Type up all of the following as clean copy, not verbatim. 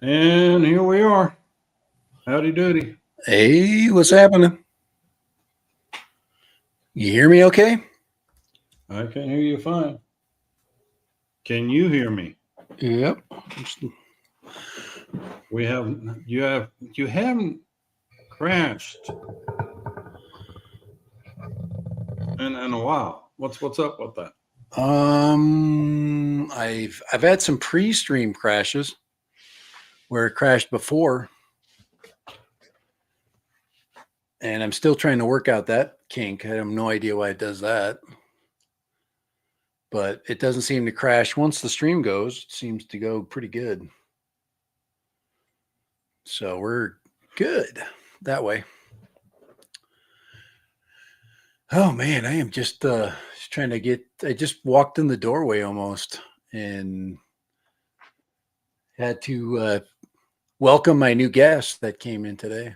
And here we are. Howdy doody. Hey, what's happening? You hear me okay? I can hear you fine. Can you hear me? Yep. You haven't crashed in a while. What's up with that? I've had some pre-stream crashes where it crashed before, and I'm still trying to work out that kink. I have no idea why it does that, but it doesn't seem to crash once the stream goes. It seems to go pretty good, so we're good that way. Oh man, I am just trying to get. I just walked in the doorway almost, and had to welcome my new guest that came in today.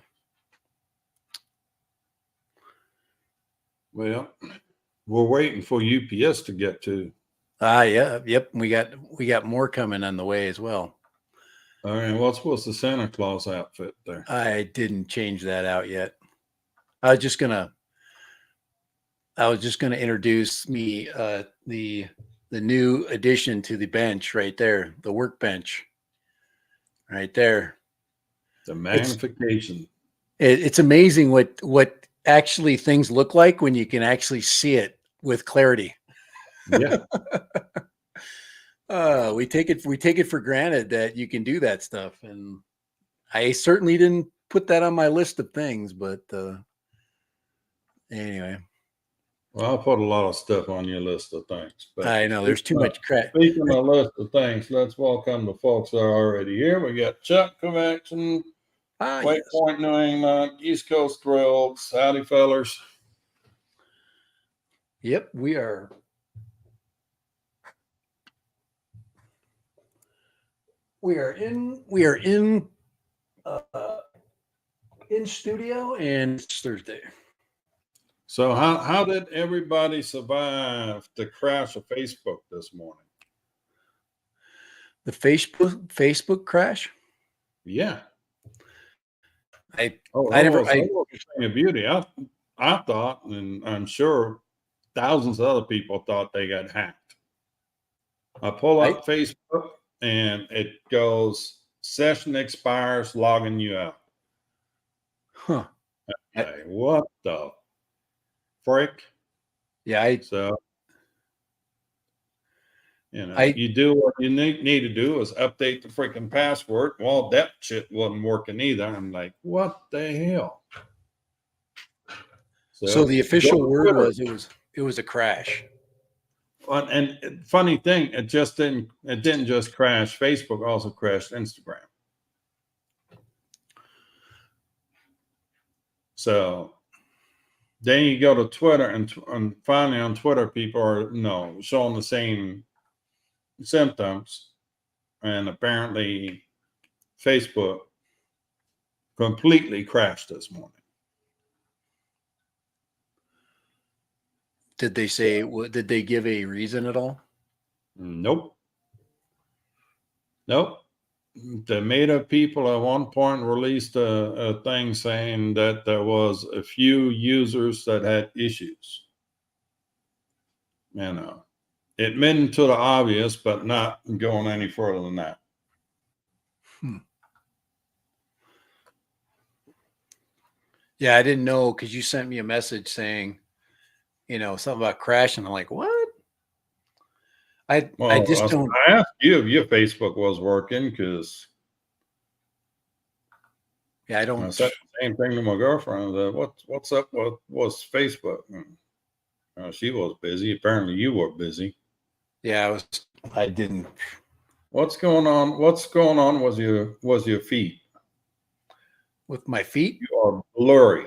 Well, we're waiting for UPS to get to. Yeah, yep. We got more coming on the way as well. All right, what's the Santa Claus outfit there? I didn't change that out yet. I was just gonna introduce me the new addition to the bench right there, the workbench, right there. The magnification. It's amazing what actually things look like when you can actually see it with clarity. Yeah. We take it for granted that you can do that stuff, and I certainly didn't put that on my list of things. But anyway, Well, I'll put a lot of stuff on your list of things. But I know there's too much crap. Speaking of list of things, let's welcome the folks that are already here. We got Chuck Convection, Waypoint, New England, East Coast Thrills. Howdy, fellers. Yep, we are. We are in studio, and it's Thursday. So how did everybody survive the crash of Facebook this morning? The Facebook crash? Yeah. I never. I was a thing of beauty. I thought, and I'm sure thousands of other people thought they got hacked. I pull up Facebook and it goes, session expires, logging you out. Huh. Okay, what the frick? Yeah, so you do what you need to do is update the freaking password. Well, that shit wasn't working either. I'm like, what the hell? So the official word was it was a crash. And funny thing, it didn't just crash. Facebook also crashed Instagram. So then you go to Twitter, and finally on Twitter, people are showing the same symptoms, and apparently Facebook completely crashed this morning. Did they say? Did they give a reason at all? Nope. The Meta people at one point released a thing saying that there was a few users that had issues. Admitting to the obvious, but not going any further than that. Yeah, I didn't know because you sent me a message saying, something about crashing. I'm like, what? I just don't. I asked you if your Facebook was working because. Yeah, I don't. I said the same thing to my girlfriend. What's up with Facebook? She was busy. Apparently, you were busy. Yeah, I didn't. What's going on? What's going on was your feet? With my feet? You are blurry.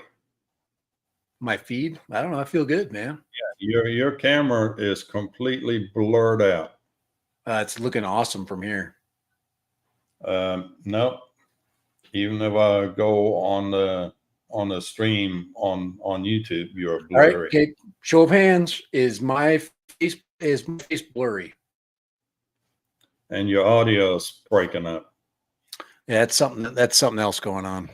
My feed? I don't know. I feel good, man. Yeah, your camera is completely blurred out. It's looking awesome from here. Nope. Even if I go on the stream on YouTube, you're blurry. All right, okay. Show of hands. Is my face blurry? And your audio is breaking up. Yeah, that's something else going on.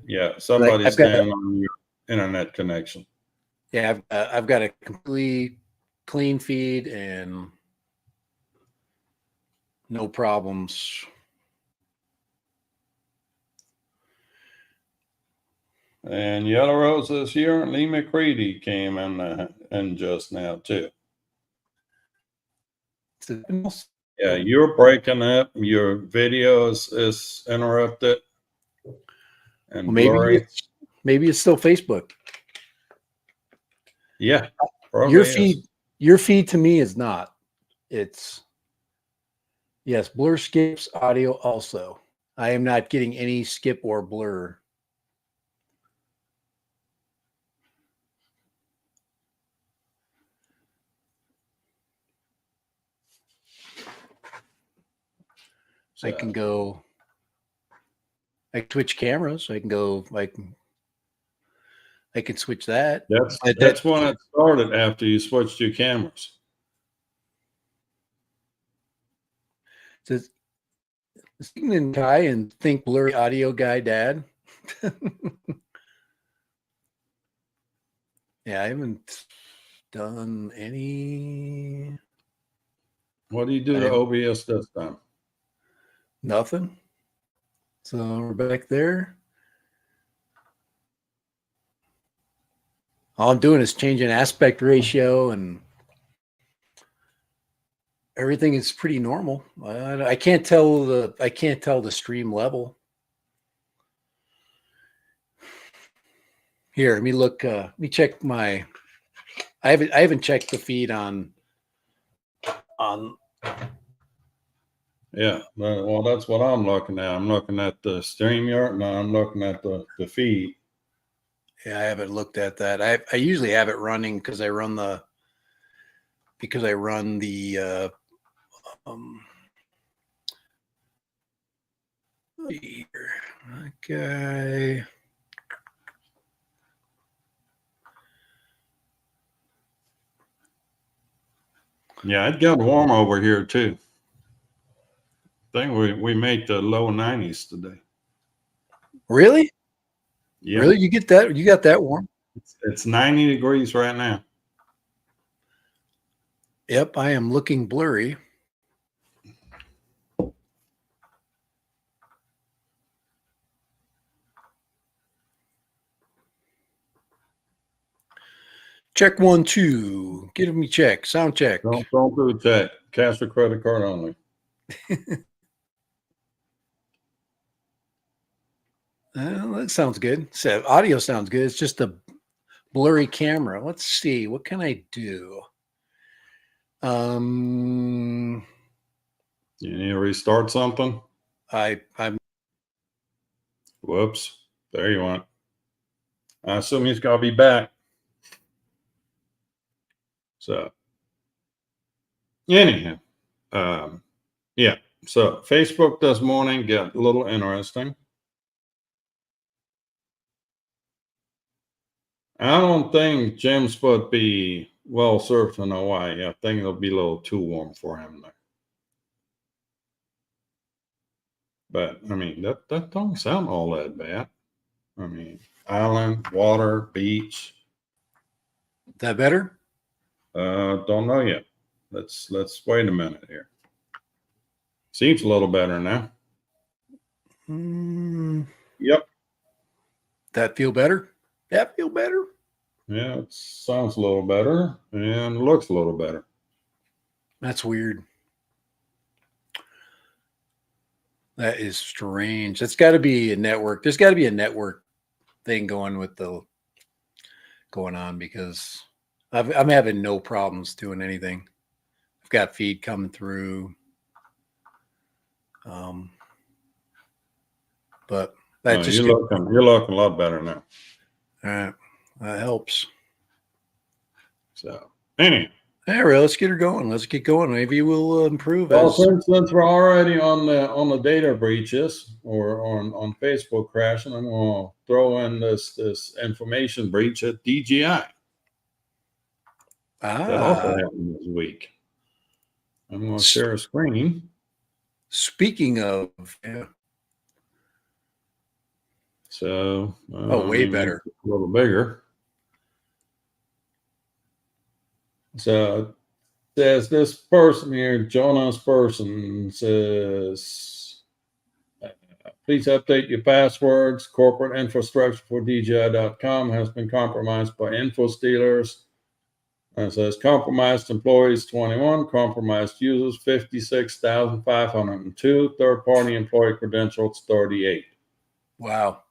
Yeah, somebody's I've got standing on your internet connection. Yeah, I've got a completely clean feed and no problems. And Yellow Rose this year, Lee McCready came in just now too. Yeah, you're breaking up. Your video is interrupted and Well, blurry. maybe it's still Facebook. Yeah, Your probably is. feed to me is not. It's yes, blur skips audio also. I am not getting any skip or blur. So I can go. I switch cameras. I can go. I can switch that. That's when it started after you switched your cameras. Says Sigmund Kai and think blurry audio guy dad. Yeah, I haven't done any. What do you do to OBS this time? Nothing. So we're back there. All I'm doing is changing aspect ratio and everything is pretty normal. I can't tell the stream level. Here, let me look. Let me check my. I haven't checked the feed on. Yeah, well, that's what I'm looking at. I'm looking at the StreamYard, and I'm looking at the feed. Yeah, I haven't looked at that. I usually have it running because I run the. Okay. Yeah, it got warm over here too. I think we made the low 90s today. Really? Yeah. Really? You get that? You got that warm? It's 90 degrees right now. Yep, I am looking blurry. Check 1, 2. Give me check. Sound check. Don't do a check. Cash or credit card only. That sounds good. So audio sounds good. It's just a blurry camera. Let's see. What can I do? You need to restart something? I'm Whoops. There you went. I assume he's got to be back. So, anyhow, yeah. So, Facebook this morning got a little interesting. I don't think Jim's would be well served in Hawaii. I think it'll be a little too warm for him there. But I mean, that don't sound all that bad. I mean, island, water, beach. that better? Don't know yet. Let's wait a minute here. Seems a little better now. Yep. That feel better? That feel better? Yeah, it sounds a little better and looks a little better. That's weird. That is strange. That's got to be a network. There's got to be a network thing going on because I'm having no problems doing anything. I've got feed coming through. But that you're looking a lot better now. All right, that helps. So anyway. All right, let's get her going. Let's get going. Maybe we'll improve. Well, since we're already on the data breaches or on Facebook crashing, I'm going to throw in this information breach at DJI. That also happened this week. I'm going to share a screen. Speaking of, yeah. So, way better. A little bigger. So it says this person here, Jonas person, says, please update your passwords. Corporate infrastructure for DJI.com has been compromised by info stealers. And it says compromised employees 21, compromised users 56,502, third party employee credentials 38. Wow.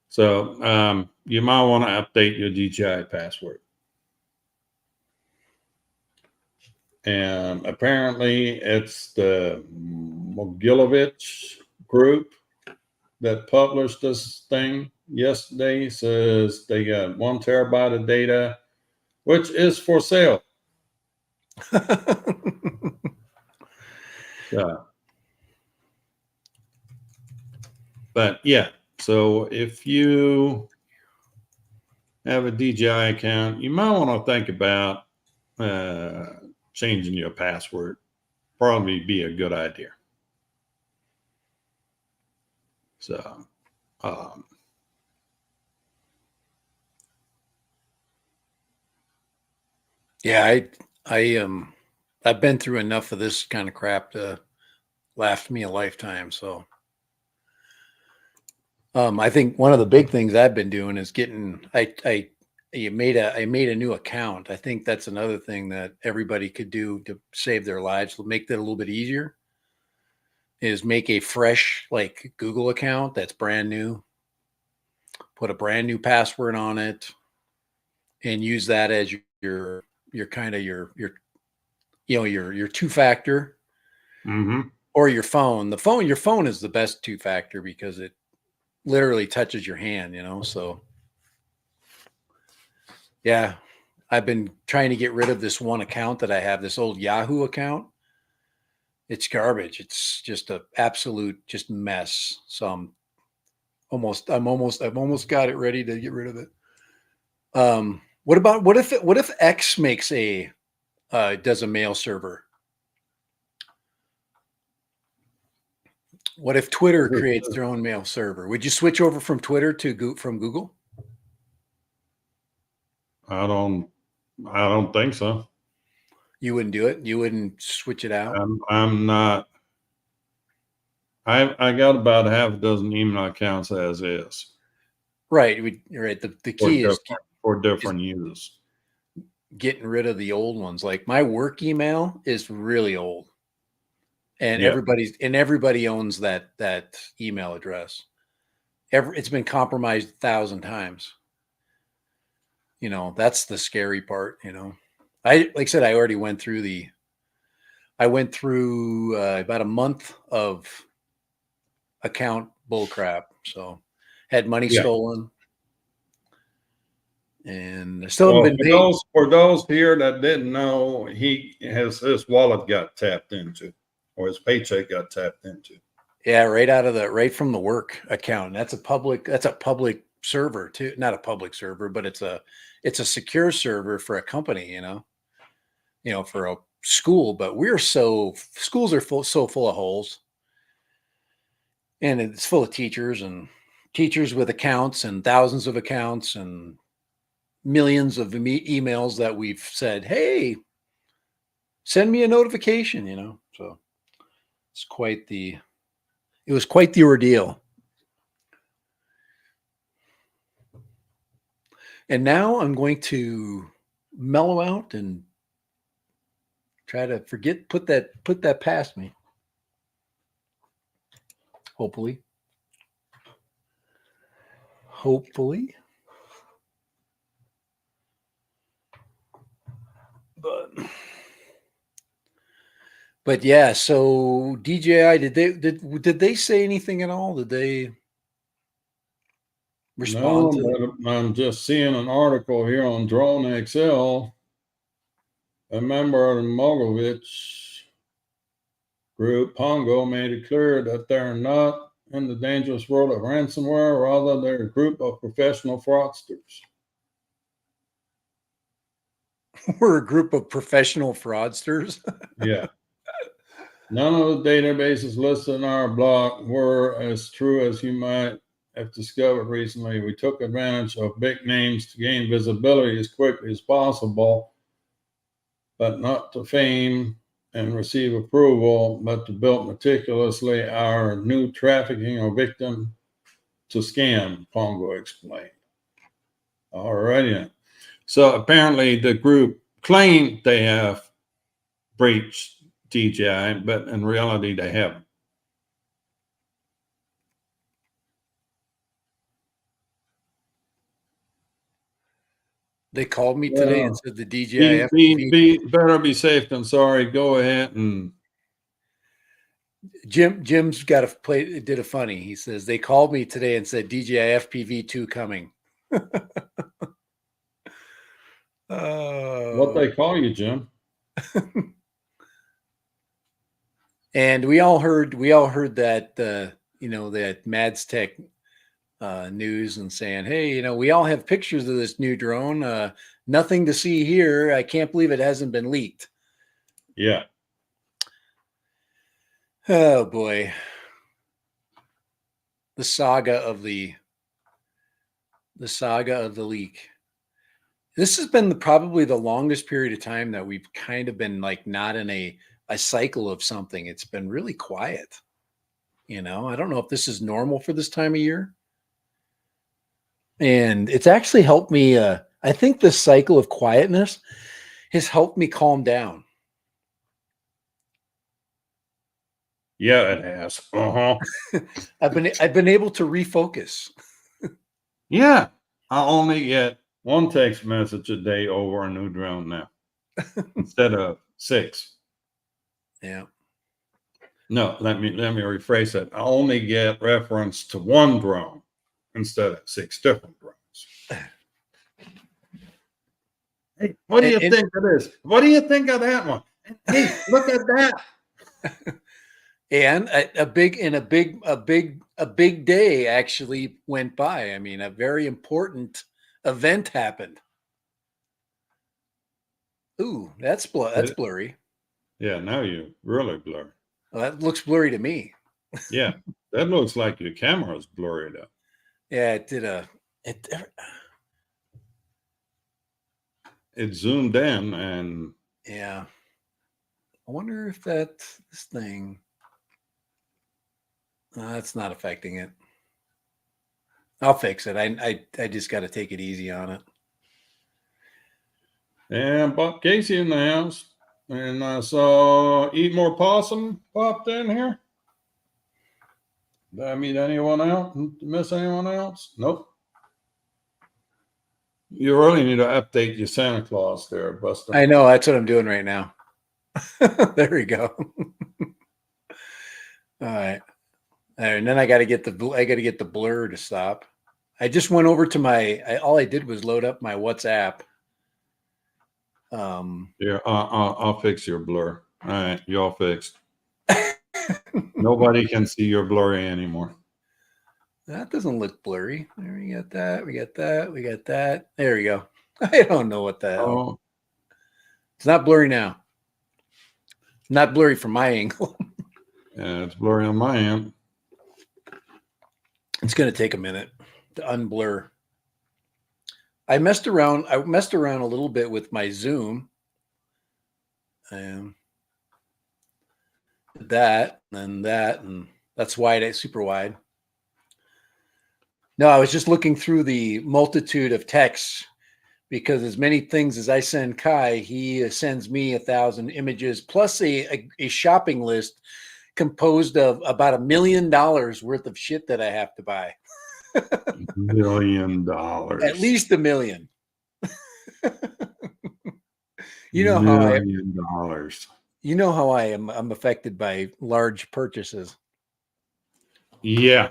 So you might want to update your DJI password. And apparently it's the Mogilovich group that published this thing yesterday. Says they got 1 terabyte of data, which is for sale. But yeah, so if you have a DJI account, you might want to think about changing your password. Probably be a good idea. So, yeah, I've been through enough of this kind of crap to last me a lifetime. So, I think one of the big things I've been doing is I made a new account. I think that's another thing that everybody could do to save their lives, make that a little bit easier, is make a fresh like Google account that's brand new, put a brand new password on it, and use that as your kind of your two-factor, or your phone. Your phone is the best two-factor because it literally touches your hand, so yeah, I've been trying to get rid of this one account that I have, this old Yahoo account. It's garbage. It's just a absolute just mess. So I've almost got it ready to get rid of it. What if X makes does a mail server? What if Twitter creates their own mail server? Would you switch over from Twitter from Google? I don't think so. You wouldn't do it? You wouldn't switch it out? I'm not. I got about half a dozen email accounts as is. Right. Right. The key is for different users. Getting rid of the old ones. Like my work email is really old. And everybody owns that email address. It's been compromised 1,000 times. That's the scary part. Like I said, I already went through about a month of account bullcrap. So had money stolen, and I still haven't been paid. For those here that didn't know, his wallet got tapped into, or his paycheck got tapped into. Yeah, right from the work account. That's a public server too. Not a public server, but it's a secure server for a company, for a school. But schools are so full of holes. And it's full of teachers with accounts and thousands of accounts and millions of emails that we've said, hey, send me a notification, so it was quite the ordeal. And now I'm going to mellow out and try to put that past me. Hopefully. But yeah, so DJI, did they say anything at all? Did they respond? No, but I'm just seeing an article here on Drone XL. A member of the Mogovich group, Pongo, made it clear that they're not in the dangerous world of ransomware, rather they're a group of professional fraudsters. We're a group of professional fraudsters. Yeah. None of the databases listed in our blog were as true as you might have discovered recently. We took advantage of big names to gain visibility as quickly as possible, but not to fame and receive approval, but to build meticulously our new trafficking or victim to scam, Pongo explained. All righty. So apparently the group claimed they have breached DJI, but in reality they haven't. They called me today and said the DJI Better be safe than sorry. Go ahead and Jim's got a play. Did a funny. He says they called me today and said DJI FPV2 coming. what they call you, Jim. And we all heard that that Mads Tech news and saying, hey, we all have pictures of this new drone. Nothing to see here. I can't believe it hasn't been leaked. Yeah. Oh boy. The saga of the leak. This has been probably the longest period of time that we've kind of been like not in a cycle of something. It's been really quiet. I don't know if this is normal for this time of year. And it's actually helped me. I think this cycle of quietness has helped me calm down. Yeah, it has. I've been able to refocus. Yeah. I only get one text message a day over a new drone now instead of 6. Yeah. No, let me rephrase that. I only get reference to one drone instead of 6 different drones. Hey, what do you think of this? What do you think of that one? Hey, look at that. And a big day actually went by. I mean, a very important event happened. Ooh, that's blurry. Yeah, now you really blurry. Well, that looks blurry to me. Yeah, that looks like your camera is blurry though. Yeah, it zoomed in and yeah. I wonder if this thing. That's not affecting it. I'll fix it. I just got to take it easy on it. And Bob Casey in the house. And I saw Eat More Possum popped in here. Did I meet anyone else? Miss anyone else? Nope. You really need to update your Santa Claus there, Buster. I know. That's what I'm doing right now. There we go. All right. And then I got to get the blur to stop. I just went over to all I did was load up my WhatsApp. Yeah, I'll fix your blur. All right, you all fixed. Nobody can see your blurry anymore. That doesn't look blurry. There, we got that. We got that. We got that. There we go. I don't know what the hell. Oh. It's not blurry now. Not blurry from my angle. Yeah, it's blurry on my end. It's going to take a minute to unblur. I messed around a little bit with my Zoom. And that, and that's wide, super wide. No, I was just looking through the multitude of texts because as many things as I send Kai, he sends me 1,000 images plus a shopping list composed of about $1 million worth of shit that I have to buy. $1 million. At least $1 million. You know how I am. I'm affected by large purchases. Yeah.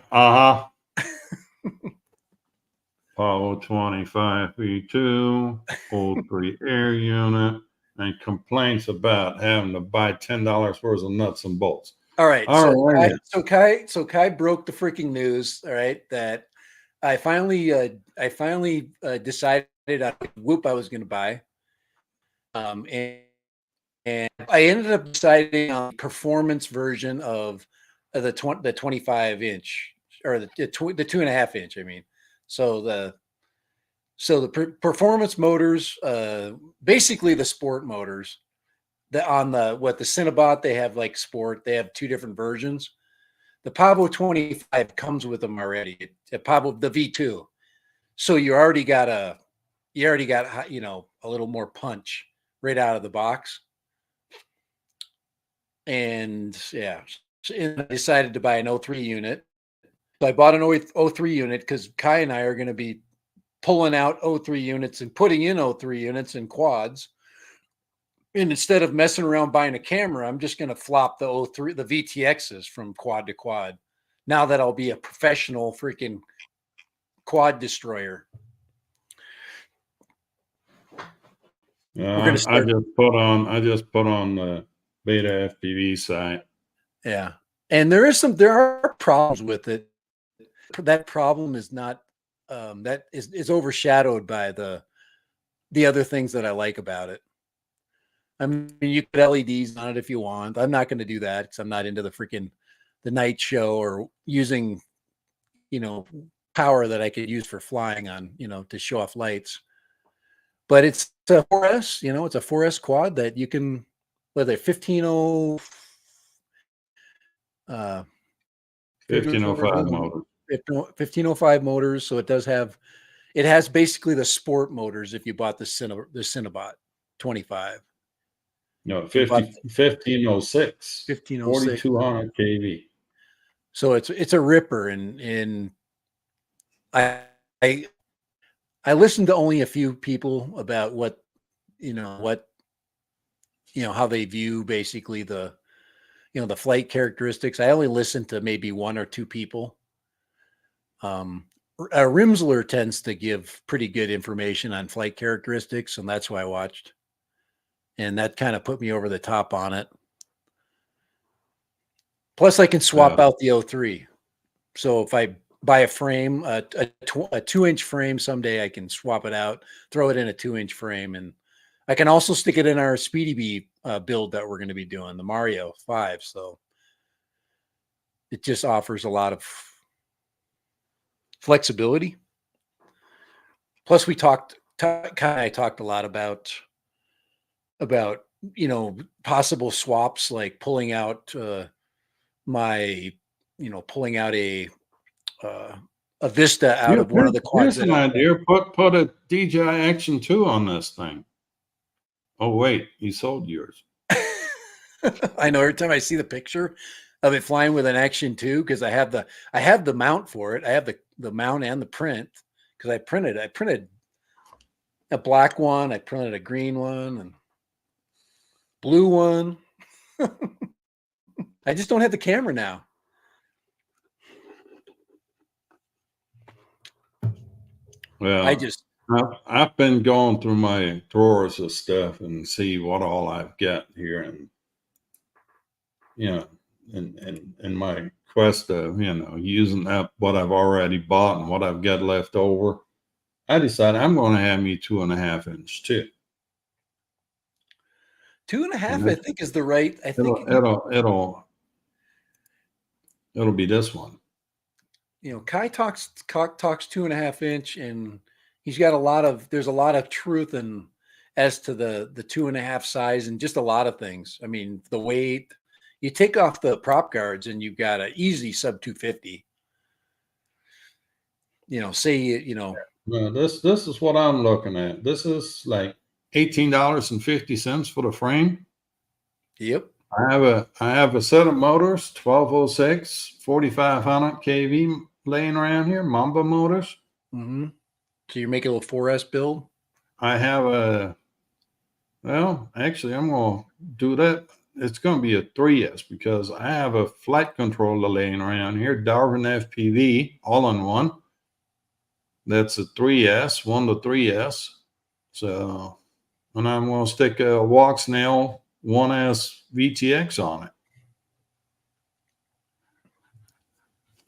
Apollo 25 V2, O3 air unit, and complaints about having to buy $10 worth of nuts and bolts. All right. So Kai broke the freaking news. All right, that I finally decided on whoop I was going to buy. And I ended up deciding on the performance version of the 25-inch or the 2.5-inch. I mean, so the performance motors, basically the sport motors. The Cinnabot, they have like sport. They have two different versions. The Pavo 25 comes with them already. The V2. So you already got a little more punch right out of the box. And yeah, and I decided to buy an 03 unit. So I bought an 03 unit because Kai and I are going to be pulling out 03 units and putting in 03 units in quads. And instead of messing around buying a camera, I'm just going to flop the VTXs from quad to quad. Now that I'll be a professional freaking quad destroyer. I just put on the Beta FPV site. Yeah. And there are problems with it. That problem is not, that is overshadowed by the other things that I like about it. I mean, you could LEDs on it if you want. I'm not going to do that because I'm not into the night show or using, power that I could use for flying on, to show off lights. But it's a 4S, it's a 4S quad that you can, whether 1505 motor. 1505 motors. So it has basically the sport motors if you bought the Cinnabot 25. No, 1506. 4200 kV. So it's a ripper, and I listened to only a few people about how they view basically the flight characteristics. I only listened to maybe one or two people. Rimsler tends to give pretty good information on flight characteristics, and that's why I watched. And that kind of put me over the top on it. Plus, I can swap out the 03. So if I buy a frame, a 2-inch frame someday, I can swap it out, throw it in a 2-inch frame, and I can also stick it in our Speedy Bee build that we're going to be doing, the Mario 5. So it just offers a lot of flexibility. Plus, Kai and I talked a lot about possible swaps, like pulling out pulling out a Vista out of one of the quads. Here's an idea. Put a DJI Action 2 on this thing. Oh wait, you sold yours. I know, every time I see the picture of it flying with an Action 2, because I have the mount for it. I have the mount and the print because I printed a black one, I printed a green one and blue one. I just don't have the camera now. Well, I've been going through my drawers of stuff and see what all I've got here, and in my quest of using up what I've already bought and what I've got left over, I decided I'm going to have me 2.5-inch too. 2.5, I think, is the right. I think it'll be this one. Kai talks 2.5-inch, and he's got there's a lot of truth as to the 2.5 size and just a lot of things. I mean, the weight, you take off the prop guards and you've got an easy sub 250. This is what I'm looking at. This is like $18.50 for the frame. Yep. I have a set of motors, 1206, 4500 kV laying around here, Mamba motors. Mm-hmm. So you're making a little 4S build? I have actually I'm going to do that. It's going to be a 3S because I have a flight controller laying around here, Darwin FPV, all-in-one. That's a 3S, 1 to 3S. So, and I'm going to stick a Walksnail 1S VTX on it.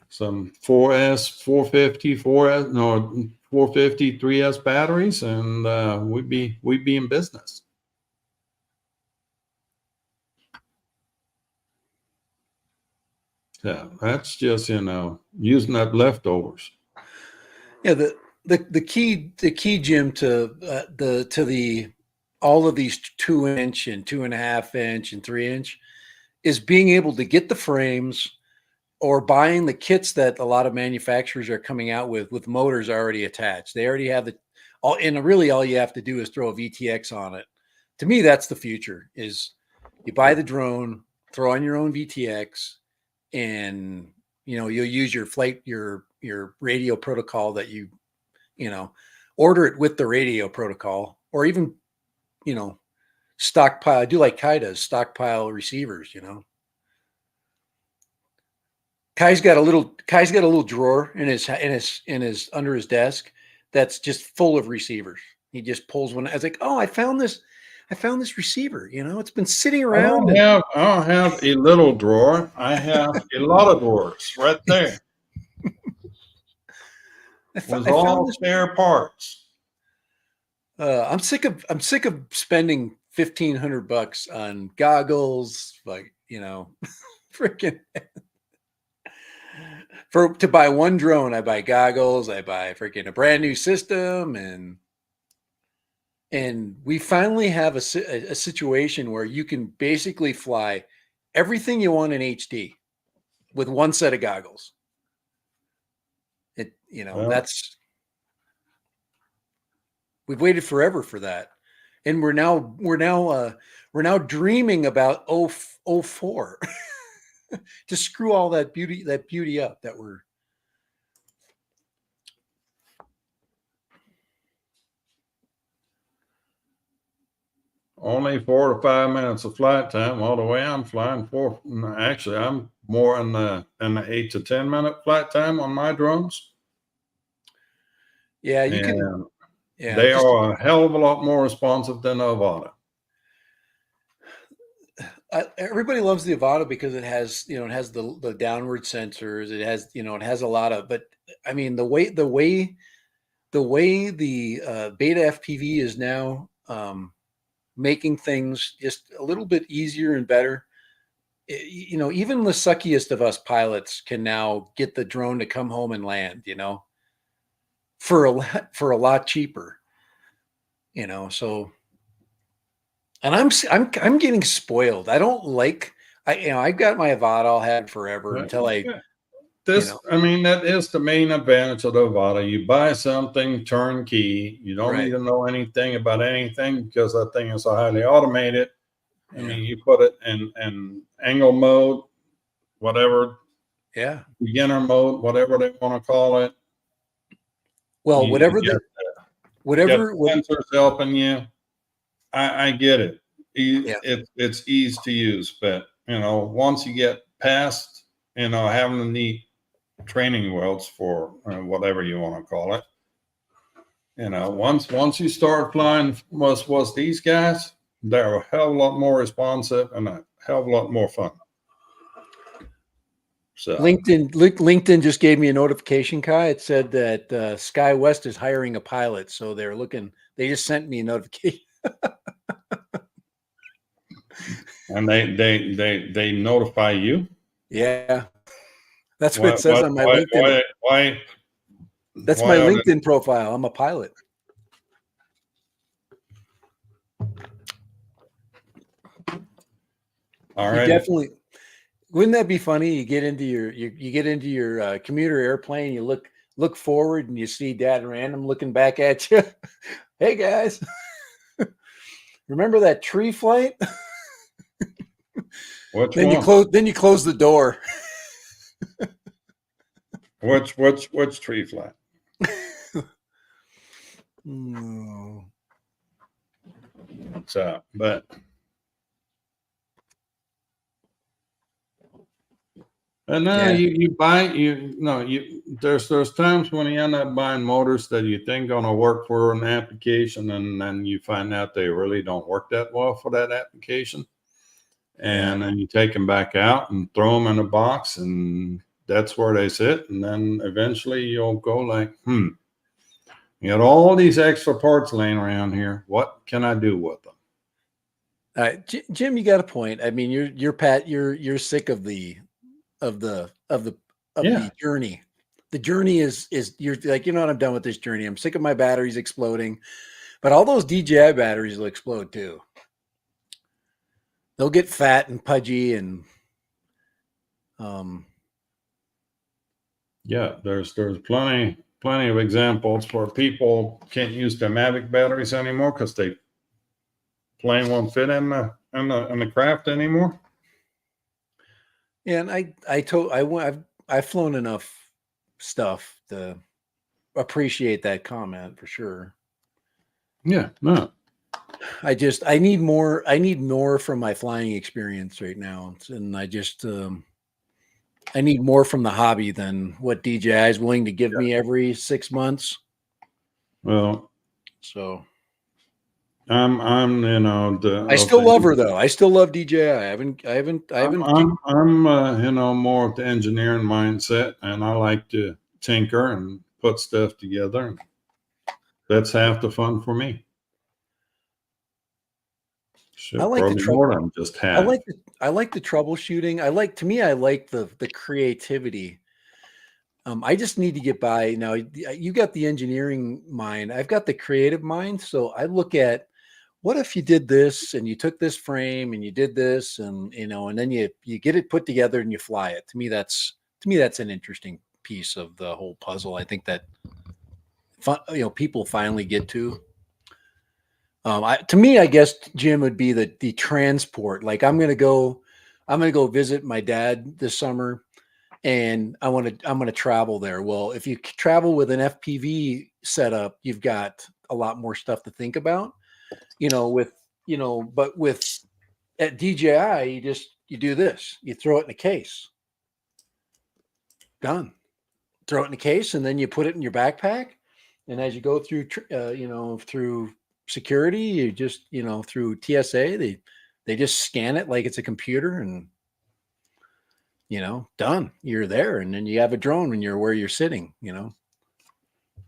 Some 4S, 450, 450 3S batteries, and we'd be in business. Yeah, that's just, using up leftovers. Yeah, the key, Jim, to the all of these 2-inch and 2.5-inch and 3-inch is being able to get the frames or buying the kits that a lot of manufacturers are coming out with motors already attached. They already have and really all you have to do is throw a VTX on it. To me, that's the future. Is you buy the drone, throw on your own VTX, and you'll use your radio protocol that you order it with the radio protocol, or even stockpile. Do like Kai does, stockpile receivers. Kai's got a little drawer in his under his desk that's just full of receivers. He just pulls one. I was like, oh, I found this receiver. It's been sitting around. I don't have a little drawer. I have a lot of drawers right there. With all spare parts. I'm sick of spending $1,500 on goggles, like freaking. To buy one drone, I buy goggles, I buy freaking a brand new system, and we finally have a situation where you can basically fly everything you want in HD with one set of goggles. That's, we've waited forever for that, and we're now dreaming about 04 to screw all that beauty up that we're. Only 4 to 5 minutes of flight time all the way. I'm flying actually I'm more in the 8 to 10 minute flight time on my drones. Yeah, you can. Yeah, they are a hell of a lot more responsive than the Avata. Everybody loves the Avata because it has, the downward sensors. It has, it has a lot of. But I mean, the way the beta FPV is now making things just a little bit easier and better. Even the suckiest of us pilots can now get the drone to come home and land. For a lot cheaper. So. And I'm getting spoiled. I don't like. I've got my Avata. I'll have it forever until I. I mean, that is the main advantage of the Avata. You buy something turnkey. You don't need to know anything about anything because that thing is so highly automated. I mean, you put it in angle mode, whatever. Yeah. Beginner mode, whatever they want to call it. Well, whatever sensors helping you. I get it. It's easy to use, but once you get past having the neat training wheels for whatever you want to call it, once you start flying was these guys, they're a hell of a lot more responsive and a hell of a lot more fun. So LinkedIn just gave me a notification, Kai. It said that SkyWest is hiring a pilot, so they're looking. They just sent me a notification. And they notify you? Yeah. That's what it says on my LinkedIn. Why? That's my LinkedIn profile. I'm a pilot. All right. Definitely. Wouldn't that be funny? You get into your commuter airplane, you look forward and you see Dad random looking back at you. Hey guys. Remember that tree flight? Then you close the door. Which tree flight? No. So, but and then there's times when you end up buying motors that you think gonna work for an application, and then you find out they really don't work that well for that application. And then you take them back out and throw them in a box, and that's where they sit. And then eventually you'll go like, you got all these extra parts laying around here. What can I do with them? All right, Jim, you got a point. I mean, you're sick of the the journey. The journey is you're like, you know what, I'm done with this journey. I'm sick of my batteries exploding. But all those DJI batteries will explode too. They'll get fat and pudgy and yeah, there's plenty of examples where people can't use their Mavic batteries anymore because they plain won't fit in the craft anymore. Yeah, and I've flown enough stuff to appreciate that comment for sure. Yeah, no. I need more from my flying experience right now. And I need more from the hobby than what DJI is willing to give me every 6 months. Well, so I'm I still love her though. I still love DJI. I haven't. I'm more of the engineering mindset, and I like to tinker and put stuff together. That's half the fun for me. I like probably more than just half. I like the troubleshooting. I like the creativity. I just need to get by now. You got the engineering mind. I've got the creative mind. So I look at, what if you did this and you took this frame and you did this and and then you get it put together and you fly it. To me, that's an interesting piece of the whole puzzle. I think that people finally get to. To me, I guess, Jim, would be the transport. Like I'm gonna go visit my dad this summer, and I'm gonna travel there. Well, if you travel with an FPV setup, you've got a lot more stuff to think about. But with at DJI, you do this. You throw it in a case. Done. Throw it in a case, and then you put it in your backpack. And as you go through, through security, you just, through TSA, they just scan it like it's a computer, and done. You're there, and then you have a drone when you're where you're sitting.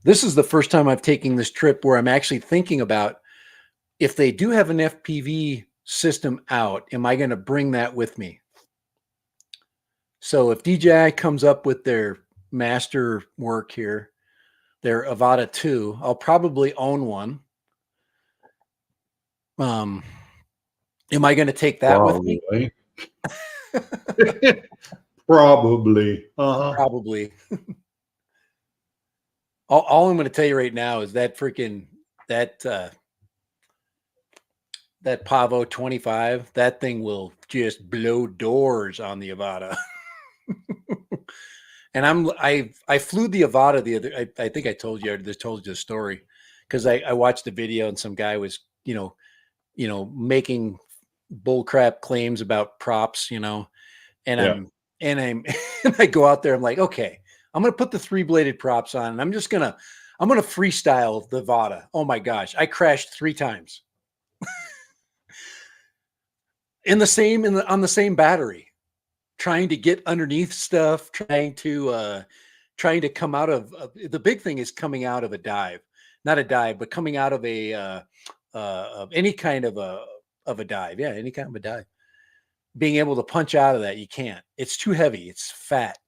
This is the first time I've taken this trip where I'm actually thinking about, if they do have an FPV system out, am I going to bring that with me? So if DJI comes up with their master work here, their Avata 2, I'll probably own one. Am I going to take that with me? Probably. Probably. All I'm going to tell you right now is that that Pavo 25, that thing will just blow doors on the Avata. And I flew the Avata I think I told you the story, because I watched the video and some guy was, making bullcrap claims about props, and I'm and I go out there, I'm like, okay, I'm going to put the 3-bladed props on, and I'm going to freestyle the Avata. Oh my gosh. I crashed 3 times. on the same battery, trying to get underneath stuff, trying to come out of the big thing is coming out of a dive, not a dive, but coming out of of any kind of a dive. Yeah. Any kind of a dive, being able to punch out of that. You can't, it's too heavy. It's fat.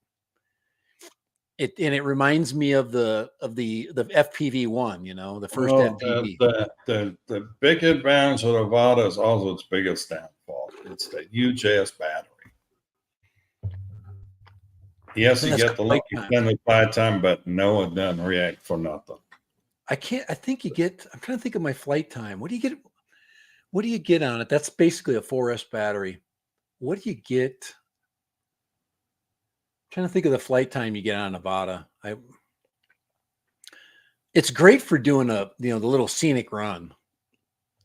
It reminds me of the FPV one, the first FPV. The big advantage of the Avata is also its biggest downfall. It's the huge ass battery. Yes, you get the long extended flight time, but no, it doesn't react for nothing. I'm trying to think of my flight time. What do you get on it? That's basically a 4S battery. What do you get? Trying to think of the flight time you get on Avata. It's great for doing the little scenic run.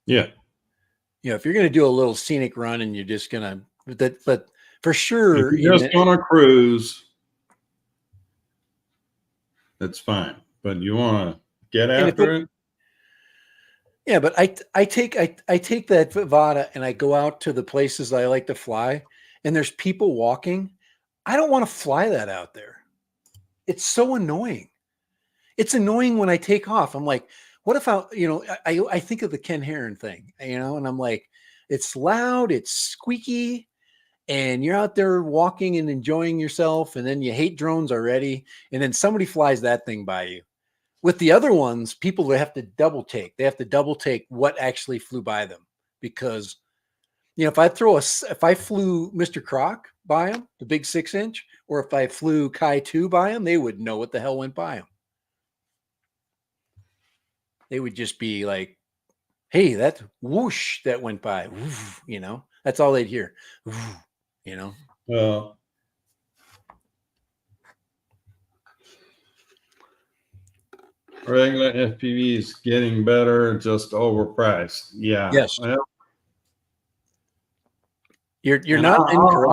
Yeah. If you're going to do a little scenic run and you're just going to, but for sure, if you're just on a cruise, that's fine. But you want to get after it. Yeah, but I take that Avata and I go out to the places I like to fly, and there's people walking. I don't want to fly that out there. It's so annoying. It's annoying when I take off. I'm like, what if I think of the Ken Heron thing, and I'm like, it's loud, it's squeaky, and you're out there walking and enjoying yourself, and then you hate drones already, and then somebody flies that thing by you. With the other ones, people have to double take. They have to double take what actually flew by them, because if I flew Mr. Croc by him, the big 6-inch, or if I flew Kai 2 by him, they would know what the hell went by him. They would just be like, hey, that's whoosh that went by. Woof, that's all they'd hear. Woof, Well, regular FPV is getting better, just overpriced. Yeah. Yes. Well, You're not incorrect.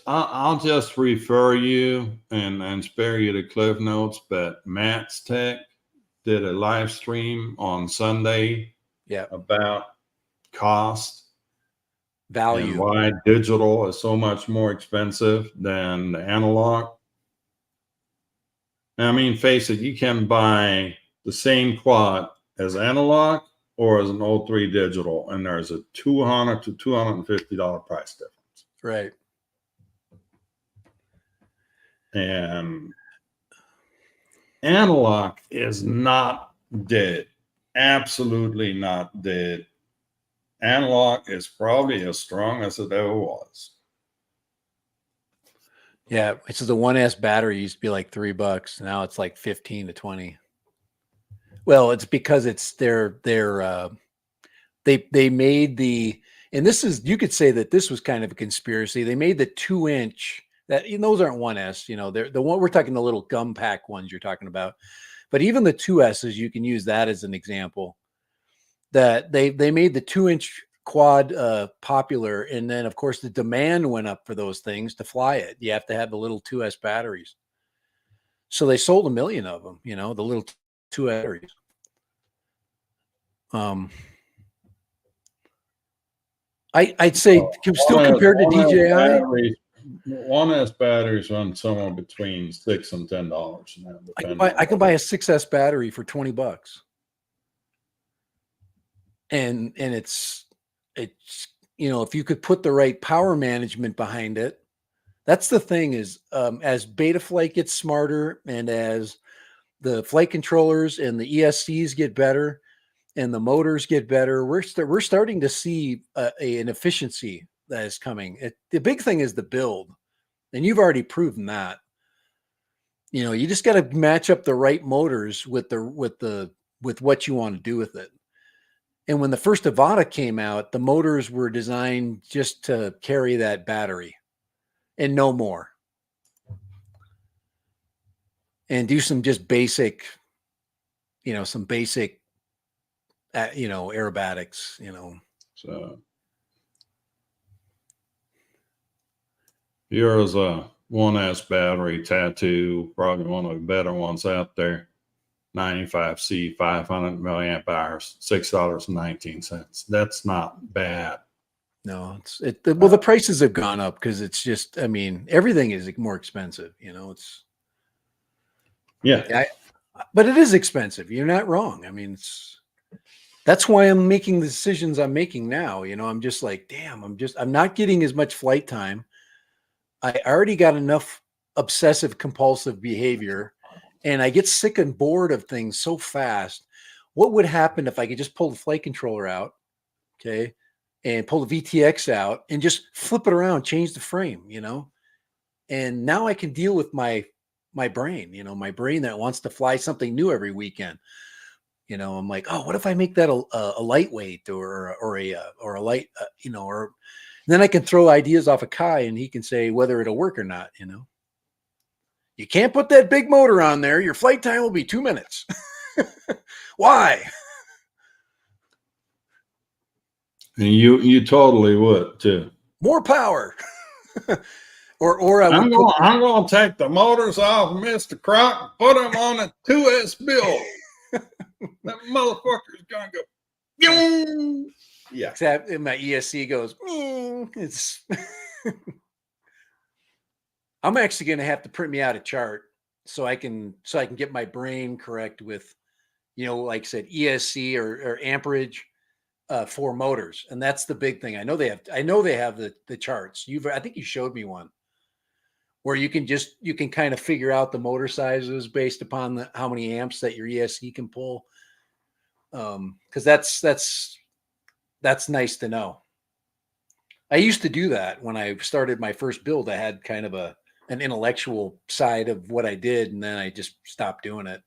I'll just refer you and spare you the cliff notes, but Matt's Tech did a live stream on Sunday about cost, value, and why digital is so much more expensive than the analog. I mean, face it, you can buy the same quad as analog or as an 03 digital, and there's a $200 to $250 price difference. Right. And analog is not dead. Absolutely not dead. Analog is probably as strong as it ever was. Yeah, it's the 1S battery used to be like $3. Now it's like 15 to 20. Well, it's because it's they made the, and this is, you could say that this was kind of a conspiracy. They made the 2-inch, that those aren't 1S, they're the one we're talking, the little gum pack ones you're talking about. But even the 2S's, you can use that as an example. That they made the 2-inch quad popular, and then of course the demand went up for those things to fly it. You have to have the little 2S batteries. So they sold 1 million of them, the little 2 batteries. I'd say still compared to DJI. 1S batteries run somewhere between $6 and $10 now. I can buy a 6S battery for $20. And it's if you could put the right power management behind it. That's the thing is, as Betaflight gets smarter, and as the flight controllers and the ESCs get better and the motors get better, we're starting to see an efficiency that is coming. The big thing is the build, and you've already proven that. You just got to match up the right motors with what you want to do with it. And when the first Avata came out, the motors were designed just to carry that battery and no more, and do some just basic, aerobatics, So here's a 1S battery tattoo, probably one of the better ones out there. 95C, 500 milliamp hours, $6.19. That's not bad. No, well, the prices have gone up because it's just, everything is more expensive. But it is expensive. You're not wrong. That's why I'm making the decisions I'm making now. I'm just like, damn, I'm not getting as much flight time. I already got enough obsessive compulsive behavior, and I get sick and bored of things so fast. What would happen if I could just pull the flight controller out, okay, and pull the VTX out and just flip it around, change the frame, and now I can deal with my brain, my brain that wants to fly something new every weekend. I'm like, oh, what if I make that a lightweight or a light, or then I can throw ideas off of Kai and he can say whether it'll work or not. You can't put that big motor on there. Your flight time will be 2 minutes. Why? And you totally would too. More power. or I'm going to take the motors off of Mr. Croc and put them on a 2S build. That motherfucker's going to go. Yeah. Except my ESC goes. It's. I'm actually going to have to print me out a chart so I can get my brain correct with, like I said, ESC or amperage, 4 motors, and that's the big thing. I know they have the charts. I think you showed me one where you can kind of figure out the motor sizes based upon how many amps that your ESC can pull. Because that's nice to know. I used to do that when I started my first build. I had kind of an intellectual side of what I did, and then I just stopped doing it.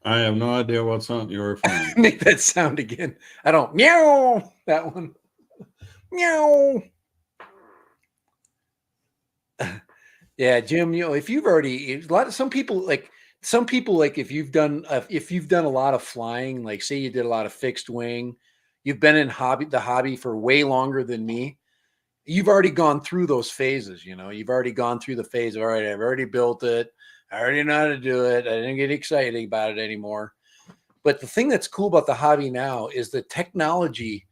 I have no idea what sound you're referring to. Make that sound again. I don't meow that one. Meow. Yeah, Jim, if you've already some people like if you've done a lot of flying, like say you did a lot of fixed wing, you've been in the hobby for way longer than me. You've already gone through those phases, you've already gone through the phase of, all right, I've already built it. I already know how to do it. I didn't get excited about it anymore. But the thing that's cool about the hobby now is the technology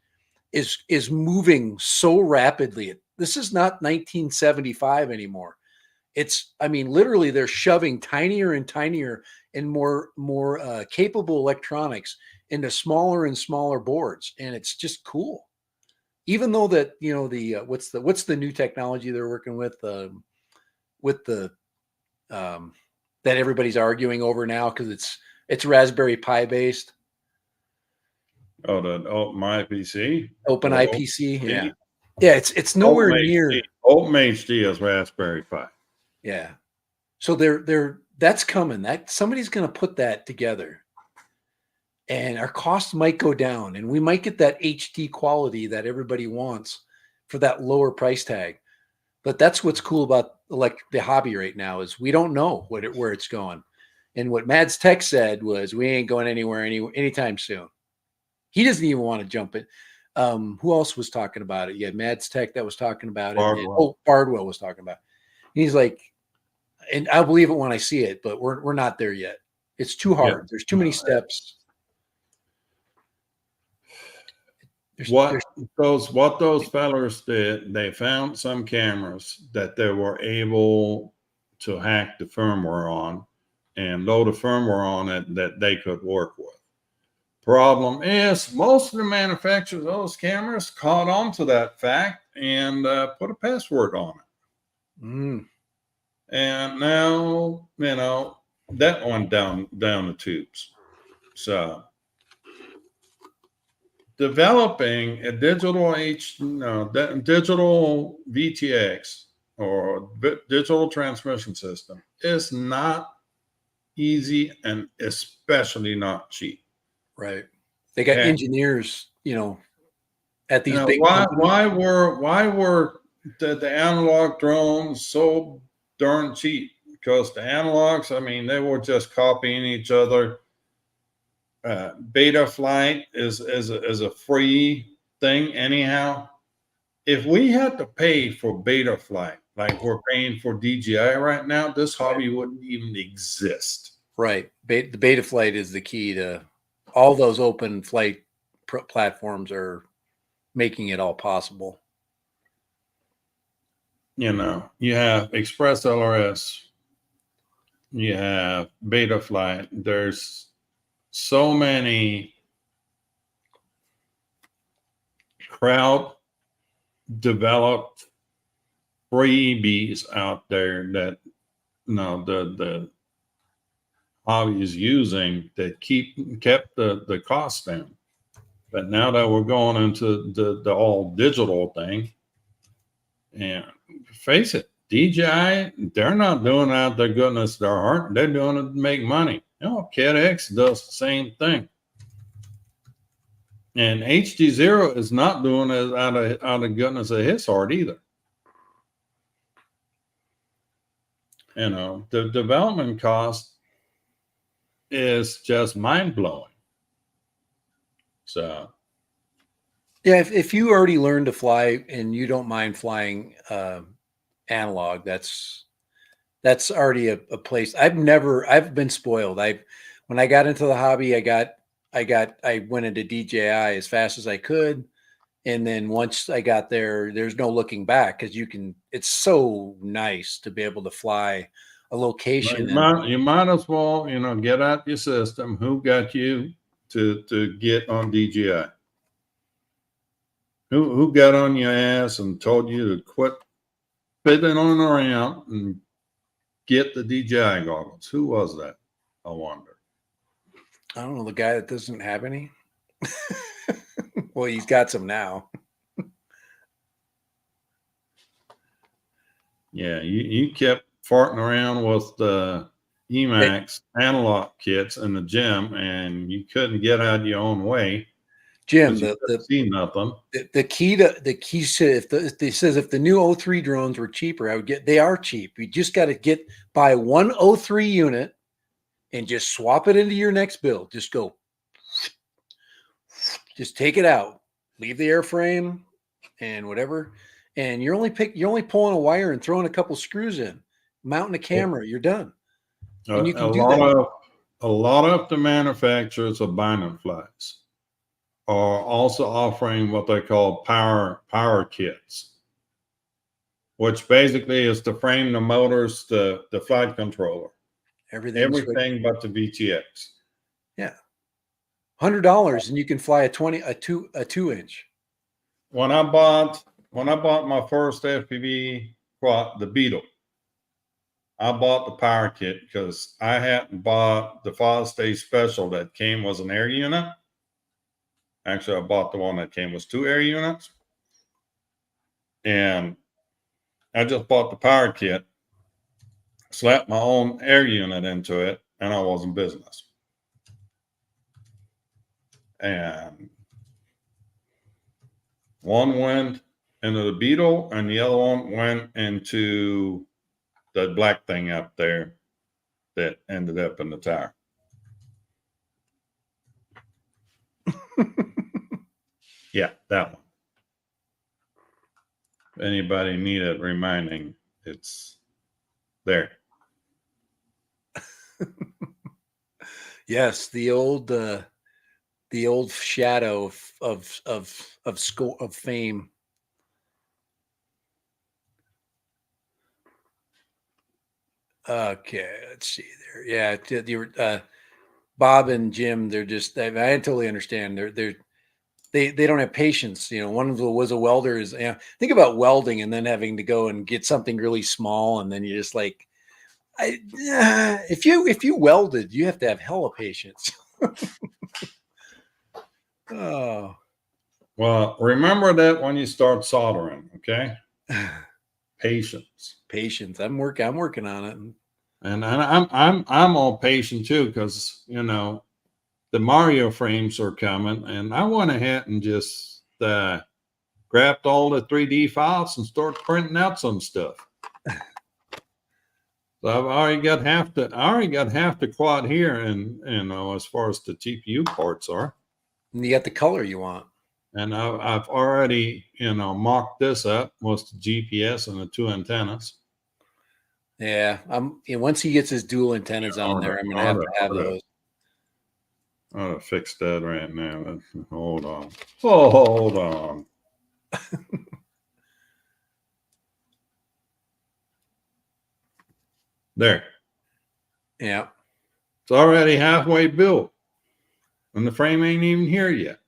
is moving so rapidly. This is not 1975 anymore. Literally they're shoving tinier and tinier and more capable electronics into smaller and smaller boards. And it's just cool. Even though that, what's the new technology they're working with the that everybody's arguing over now because it's Raspberry Pi based. Oh, my PC, Open IPC. Yeah. Yeah. It's nowhere near. OpenHD is Raspberry Pi. Yeah. So that's coming. That somebody's going to put that together, and our costs might go down, and we might get that HD quality that everybody wants for that lower price tag. But that's what's cool about the hobby right now is we don't know where it's going. And what Mads Tech said was we ain't going anywhere anytime soon. He doesn't even want to jump it. Who else was talking about it? Yeah, Mads Tech that was talking about it. Bardwell was talking about it. He's like, and I'll believe it when I see it, but we're not there yet. It's too hard. Yeah. There's too many steps. What those fellers did, they found some cameras that they were able to hack the firmware on and load the firmware on it that they could work with. Problem is, most of the manufacturers of those cameras caught on to that fact and put a password on it. Mm. And now, that went down the tubes. So developing a digital VTX or digital transmission system is not easy and especially not cheap. Right. They got engineers, at these big why were the analog drones so darn cheap? Because the analogs, they were just copying each other. Beta flight is a free thing anyhow. If we had to pay for beta flight like we're paying for DJI right now, this hobby wouldn't even exist. Right. The beta flight is the key to all those open flight platforms are making it all possible. You have Express LRS, you have beta flight. There's so many crowd developed freebies out there that the hobby is using that kept the cost down. But now that we're going into the all digital thing, and face it, DJI, they're not doing it out of their goodness of their heart. They're doing it to make money. KidX does the same thing. And HD0 is not doing it out of goodness of his heart either. The development cost is just mind-blowing. So yeah, if you already learned to fly and you don't mind flying analog, that's already a place. I've been spoiled. When I got into the hobby, I went into DJI as fast as I could. And then once I got there, there's no looking back because it's so nice to be able to fly location. You might as well, get out your system. Who got you to get on DJI? Who got on your ass and told you to quit fiddling on around and get the DJI goggles? Who was that? I wonder. I don't know, the guy that doesn't have any. Well, he's got some now. Yeah, you kept farting around with the Emacs analog kits in the gym, and you couldn't get out of your own way. Jim, You see nothing. The key said if the new O3 drones were cheaper, they are cheap. You just got to buy one O3 unit and just swap it into your next build. Just take it out, leave the airframe and whatever, and you're only pulling a wire and throwing a couple screws in, mounting a camera, you're done. And you can do that. A lot of the manufacturers of binding flies are also offering what they call power kits, which basically is to frame the motors, the flight controller, everything but the VTX. Yeah, $100 and you can fly a 2-inch. When I bought my first FPV quad, the Beetle, I bought the power kit because I hadn't bought the Father's Day special that came was an air unit. Actually, I bought the one that came with 2 air units. And I just bought the power kit, slapped my own air unit into it, and I was in business. And one went into the Beetle, and the other one went into the black thing up there that ended up in the tower. Yeah, that one. If anybody needed reminding, it's there. Yes, the old shadow of fame. Okay, let's see there. Yeah, Bob and Jim. They're just. I totally understand. They don't have patience. One of them was a welder. Think about welding and then having to go and get something really small, and then you're just like, if you welded, you have to have hella patience. Oh. Well, remember that when you start soldering, okay? Patience. I'm working on it. And I'm all patient too, because the Mario frames are coming, and I went ahead and just grabbed all the 3D files and started printing out some stuff. So I already got half the quad here, and as far as the GPU parts are. And you got the color you want. And I've already mocked this up with the GPS and the 2 antennas. Yeah, once he gets his dual antennas on there, I'm gonna have to have those. I'm gonna fix that right now. Hold on. Oh, hold on. There. Yeah. It's already halfway built, and the frame ain't even here yet.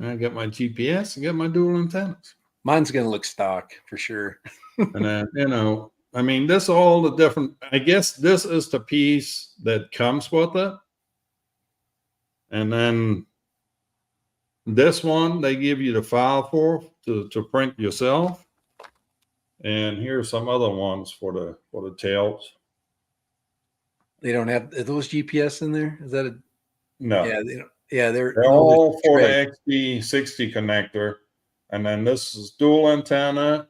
I got my GPS, I got my dual antennas. Mine's gonna look stock for sure. And then, this all the different, I guess this is the piece that comes with it. And then this one, they give you the file to print yourself. And here's some other ones for the tails. They don't have those GPS in there? Is that no? Yeah, they don't. Yeah, they're all for the XD60 connector. And then this is dual antenna.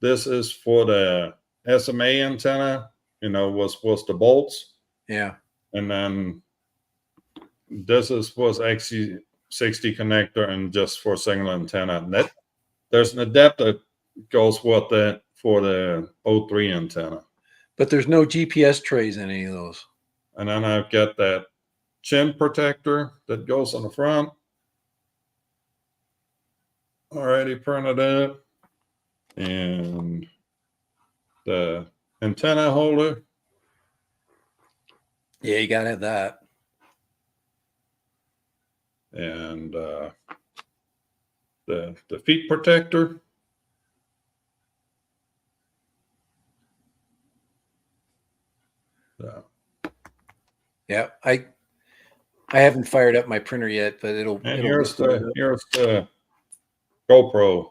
This is for the SMA antenna, was the bolts. Yeah. And then this was XD60 connector and just for single antenna. And there's an adapter goes with that for the O3 antenna. But there's no GPS trays in any of those. And then I've got that chin protector that goes on the front. Already printed out. and the antenna holder. Yeah, you gotta have that. And the feet protector. So, Yeah, I haven't fired up my printer yet, but it'll. here's the GoPro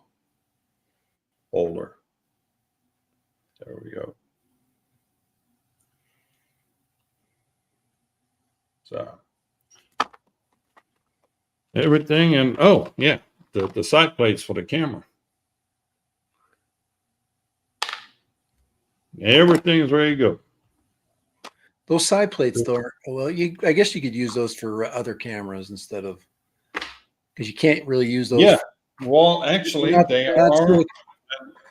holder. There we go. So everything, and oh yeah, the side plates for the camera. Everything is ready to go. Those side plates, though, well, I guess you could use those for other cameras instead of, because you can't really use those. Yeah. Well, actually, they are. Still,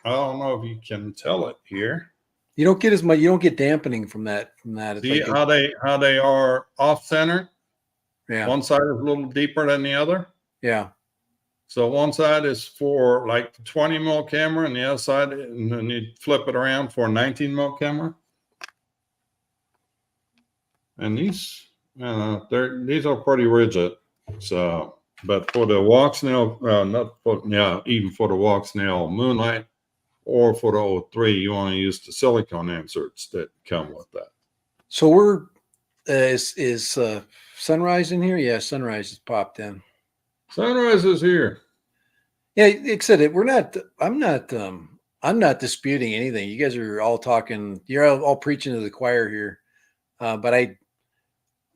I don't know if you can tell it here. you don't get as much. You don't get dampening from that. It's See like how they are off center. Yeah. One side is a little deeper than the other. Yeah. So one side is for like the 20 mil camera, and the other side, and then you flip it around for a 19 mil camera. And these, these are pretty rigid. So, but for the walk snail, even for the walk snail Moonlight or for the 03, you want to use the silicone inserts that come with that. So we're is Sunrise in here? Yeah, Sunrise has popped in. Sunrise is here. Yeah, like I said, I'm not disputing anything. You guys are all talking. You're all preaching to the choir here. But like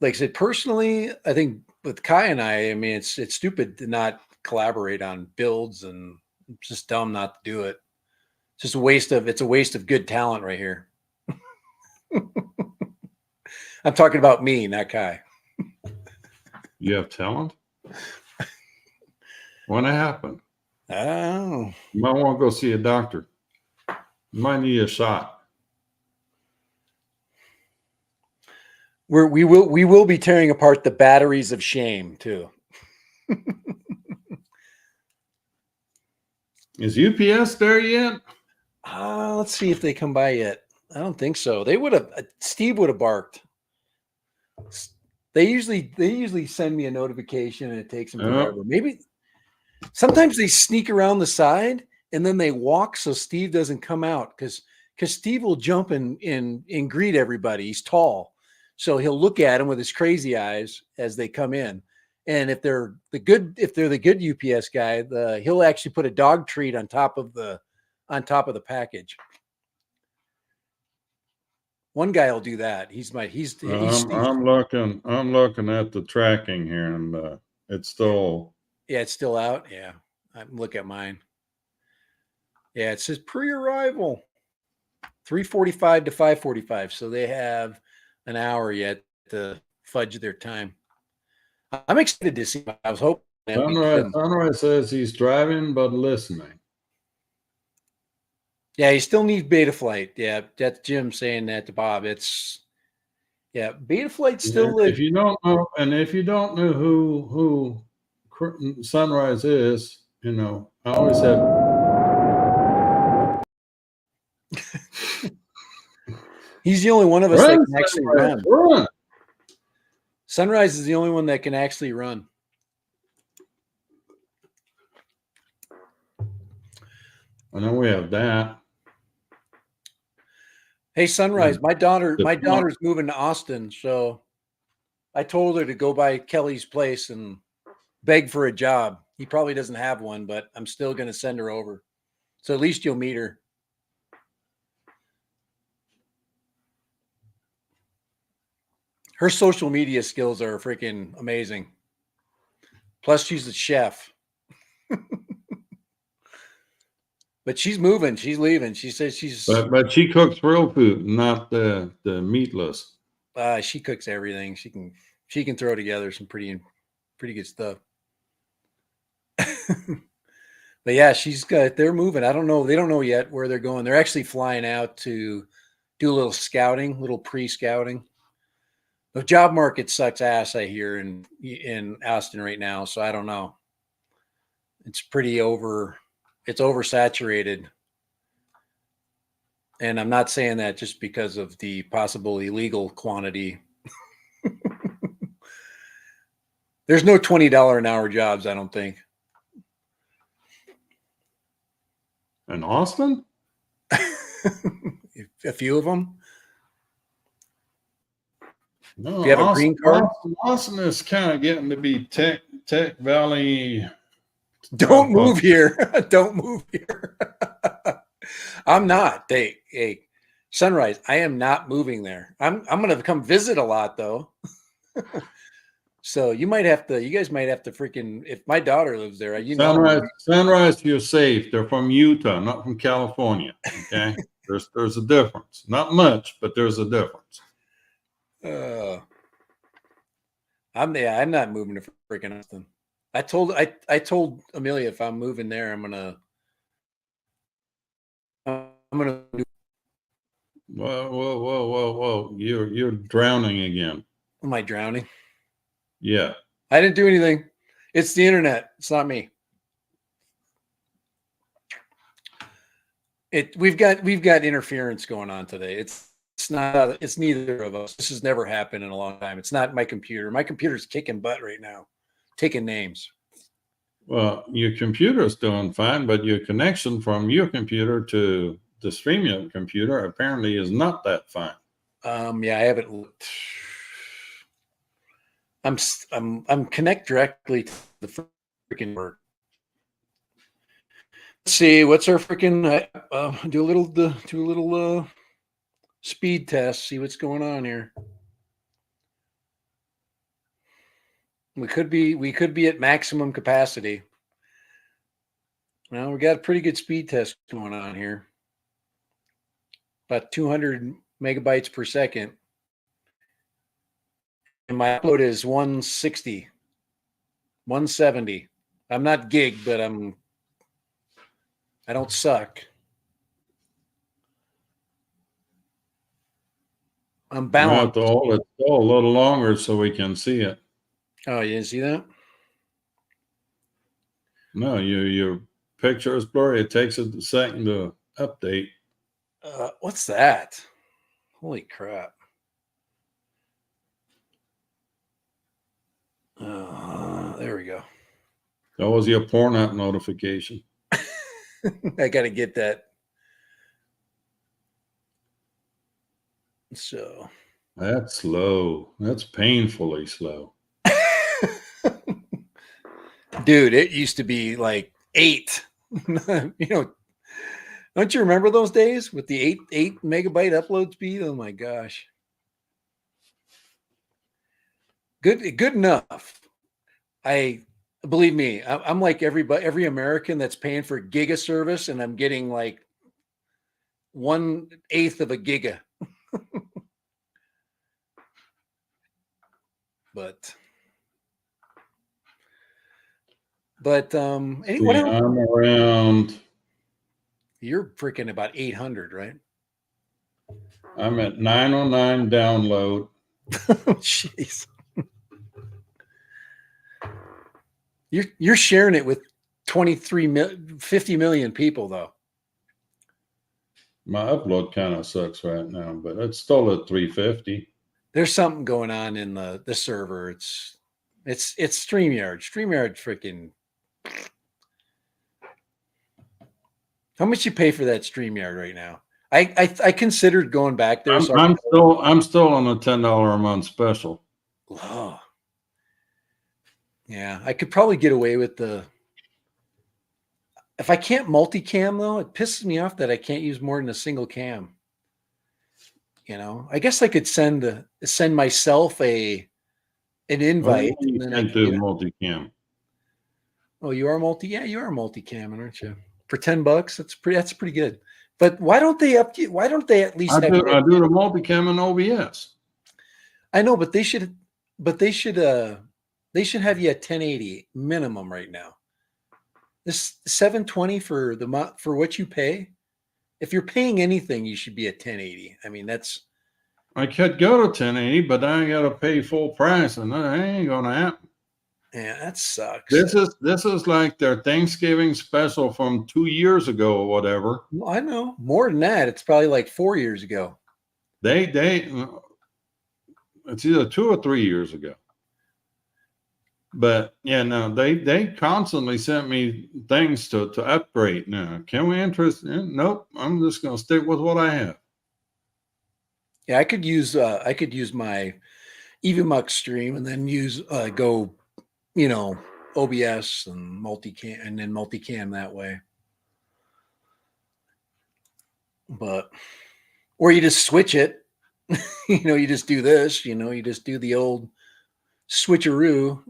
I said, personally, I think with Kai and I mean, it's stupid to not collaborate on builds, and it's just dumb not to do it. It's just it's a waste of good talent right here. I'm talking about me, not Kai. You have talent? When it happened? Oh. You might want to go see a doctor. You might need a shot. We will be tearing apart the batteries of shame too. Is UPS there yet? Let's see if they come by yet. I don't think so. They would have. Steve would have barked. They usually send me a notification and it takes them forever. Maybe sometimes they sneak around the side and then they walk so Steve doesn't come out because Steve will jump and greet everybody. He's tall. So he'll look at them with his crazy eyes as they come in. And if they're the good UPS guy, he'll actually put a dog treat on top of the package. One guy will do that. I'm looking at the tracking here, and it's still. Yeah, it's still out. Yeah, look at mine. Yeah, it says pre-arrival, 3:45 to 5:45. So they have an hour yet to fudge their time. I'm excited to see. I was hoping. Sunrise says he's driving but listening. Yeah, he still needs beta flight. Yeah, that's Jim saying that to Bob. Beta flight still. If you don't know, who Sunrise is, I always have. He's the only one of us that can actually run. Sunrise is the only one that can actually run. I know we have that. Hey, Sunrise, my daughter's moving to Austin, so I told her to go by Kelly's place and beg for a job. He probably doesn't have one, but I'm still going to send her over. So at least you'll meet her. Her social media skills are freaking amazing. Plus, she's a chef. But she's moving. She's leaving. She says she's. But she cooks real food, not the meatless. She cooks everything. She can throw together some pretty good stuff. But yeah, they're moving. I don't know. They don't know yet where they're going. They're actually flying out to do a little scouting, little pre-scouting. The job market sucks ass, I hear, in Austin right now. So I don't know. It's pretty it's oversaturated. And I'm not saying that just because of the possible illegal quantity. There's no $20 an hour jobs, I don't think. In Austin? A few of them. No, If you have a green card, Austin is kind of getting to be Tech Valley. don't move here. Don't move here. I'm not. Hey, Sunrise, I am not moving there. I'm going to come visit a lot though. So you guys might have to freaking, if my daughter lives there, Sunrise, you're safe. They're from Utah, not from California. Okay. There's a difference. Not much, but there's a difference. I'm not moving to freaking Austin. I told Amelia if I'm moving there, I'm gonna do. Whoa. You're drowning again. Am I drowning? Yeah. I didn't do anything. It's the internet. It's not me. We've got interference going on today. It's neither of us. This has never happened in a long time. It's not my computer. My computer's kicking butt right now, taking names. Well, your computer's doing fine, but your connection from your computer to the StreamYard computer apparently is not that fine. Yeah, I haven't looked. I'm connect directly to the freaking work. Let's see, what's our freaking do a little speed test, see what's going on here. We could be at maximum capacity. Well, we got a pretty good speed test going on here. About 200 megabytes per second. And my upload is 160, 170. I'm not gig, but I don't suck. I'm balanced. To hold it still a little longer so we can see it. Oh, you didn't see that? No, your picture is blurry. It takes a second to update. What's that? Holy crap. There we go. That was your porn app notification. I got to get that. So that's slow. That's painfully slow. Dude, it used to be like 8. Don't you remember those days with the 8 megabyte upload speed? Oh my gosh. Good enough. Believe me, I'm like every American that's paying for giga service, and I'm getting like 1/8 of a giga. But anyway, I'm around. You're freaking about 800, right? I'm at 909 download. Jeez. You're sharing it with 50 million people, though. My upload kind of sucks right now, but it's still at 350. There's something going on in the server. It's StreamYard. StreamYard freaking. How much you pay for that StreamYard right now? I considered going back there. I'm still on a $10 a month special. Oh. Yeah, I could probably get away with if I can't multicam though, it pisses me off that I can't use more than a single cam. I guess I could send myself an invite. You can't do multicam. Oh, you are you are multicam, aren't you? For $10, that's pretty good. But why don't they at least I do the multicam in OBS. I know, but they should have you at 1080 minimum right now. This 720 for what you pay. If you're paying anything, you should be at 1080. I mean, I could go to 1080, but I got to pay full price, and that ain't gonna happen. Yeah, that sucks. This is like their Thanksgiving special from 2 years ago or whatever. Well, I know more than that. It's probably like 4 years ago. They it's either 2 or 3 years ago. But yeah, no, they constantly sent me things to upgrade. Now, can we interest? Nope, I'm just going to stick with what I have. Yeah, I could use my EVMux stream and then use go, OBS and multicam and then multicam that way. But or you just switch it. You just do this, you just do the old switcheroo,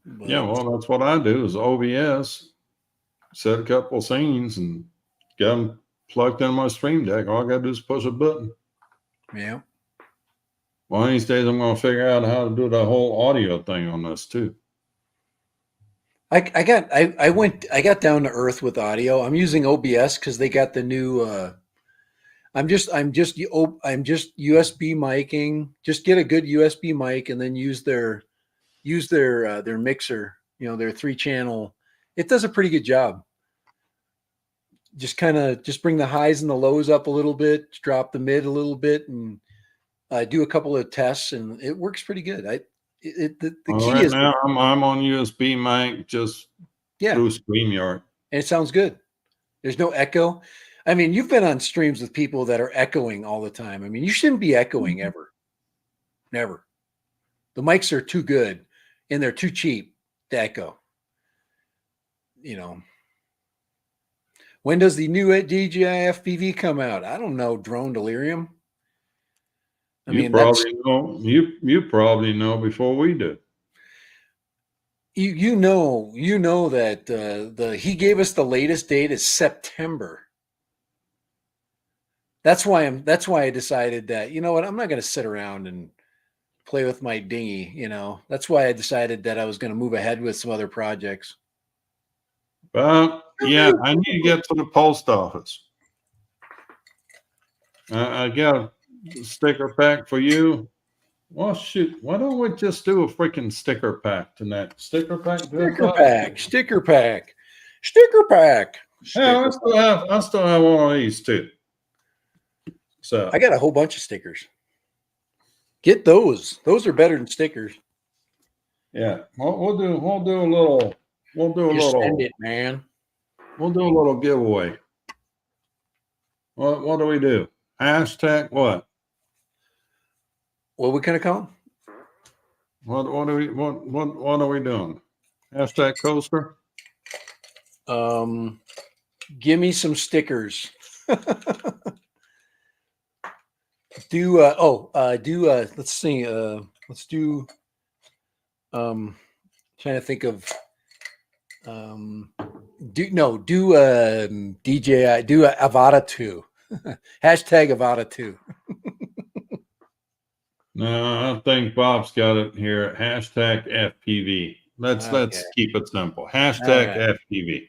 But, Yeah, well, that's what I do is OBS, set a couple scenes and get them plugged in my stream deck. All I got to do is push a button. yeah. One of these days, I'm going to figure out how to do the whole audio thing on this too. I got down to earth with audio. I'm using OBS because they got the new. I'm just USB miking. Just get a good USB mic and then use their mixer. Their 3-channel. It does a pretty good job. Just bring the highs and the lows up a little bit, drop the mid a little bit, and do a couple of tests, and it works pretty good. The key right is now I'm on USB mic just through StreamYard, and it sounds good. There's no echo. I mean, you've been on streams with people that are echoing all the time. I mean, you shouldn't be echoing ever, never. The mics are too good, and they're too cheap to echo. When does the new DJI FPV come out? I don't know. Drone Delirium. You probably know before we do. You know that he gave us the latest date is September. That's why I decided that, you know what, I'm not going to sit around and play with my dinghy. That's why I decided that I was going to move ahead with some other projects. Yeah, I need to get to the post office. I got a sticker pack for you. Well, shoot, why don't we just do a freaking sticker pack tonight? Sticker pack. Sticker pack. Yeah, I still have one of these too. So I got a whole bunch of stickers. Get those. Those are better than stickers. Yeah, we'll do a little. Send it, man. We'll do a little giveaway. What do we do? Hashtag what? What we gonna call? What are we doing? Hashtag coaster. Give me some stickers. Let's see. Let's do. Trying to think of. DJI. Do Avata 2. Hashtag Avata 2. No, I think Bob's got it here. Hashtag FPV. Let's keep it simple. Hashtag FPV.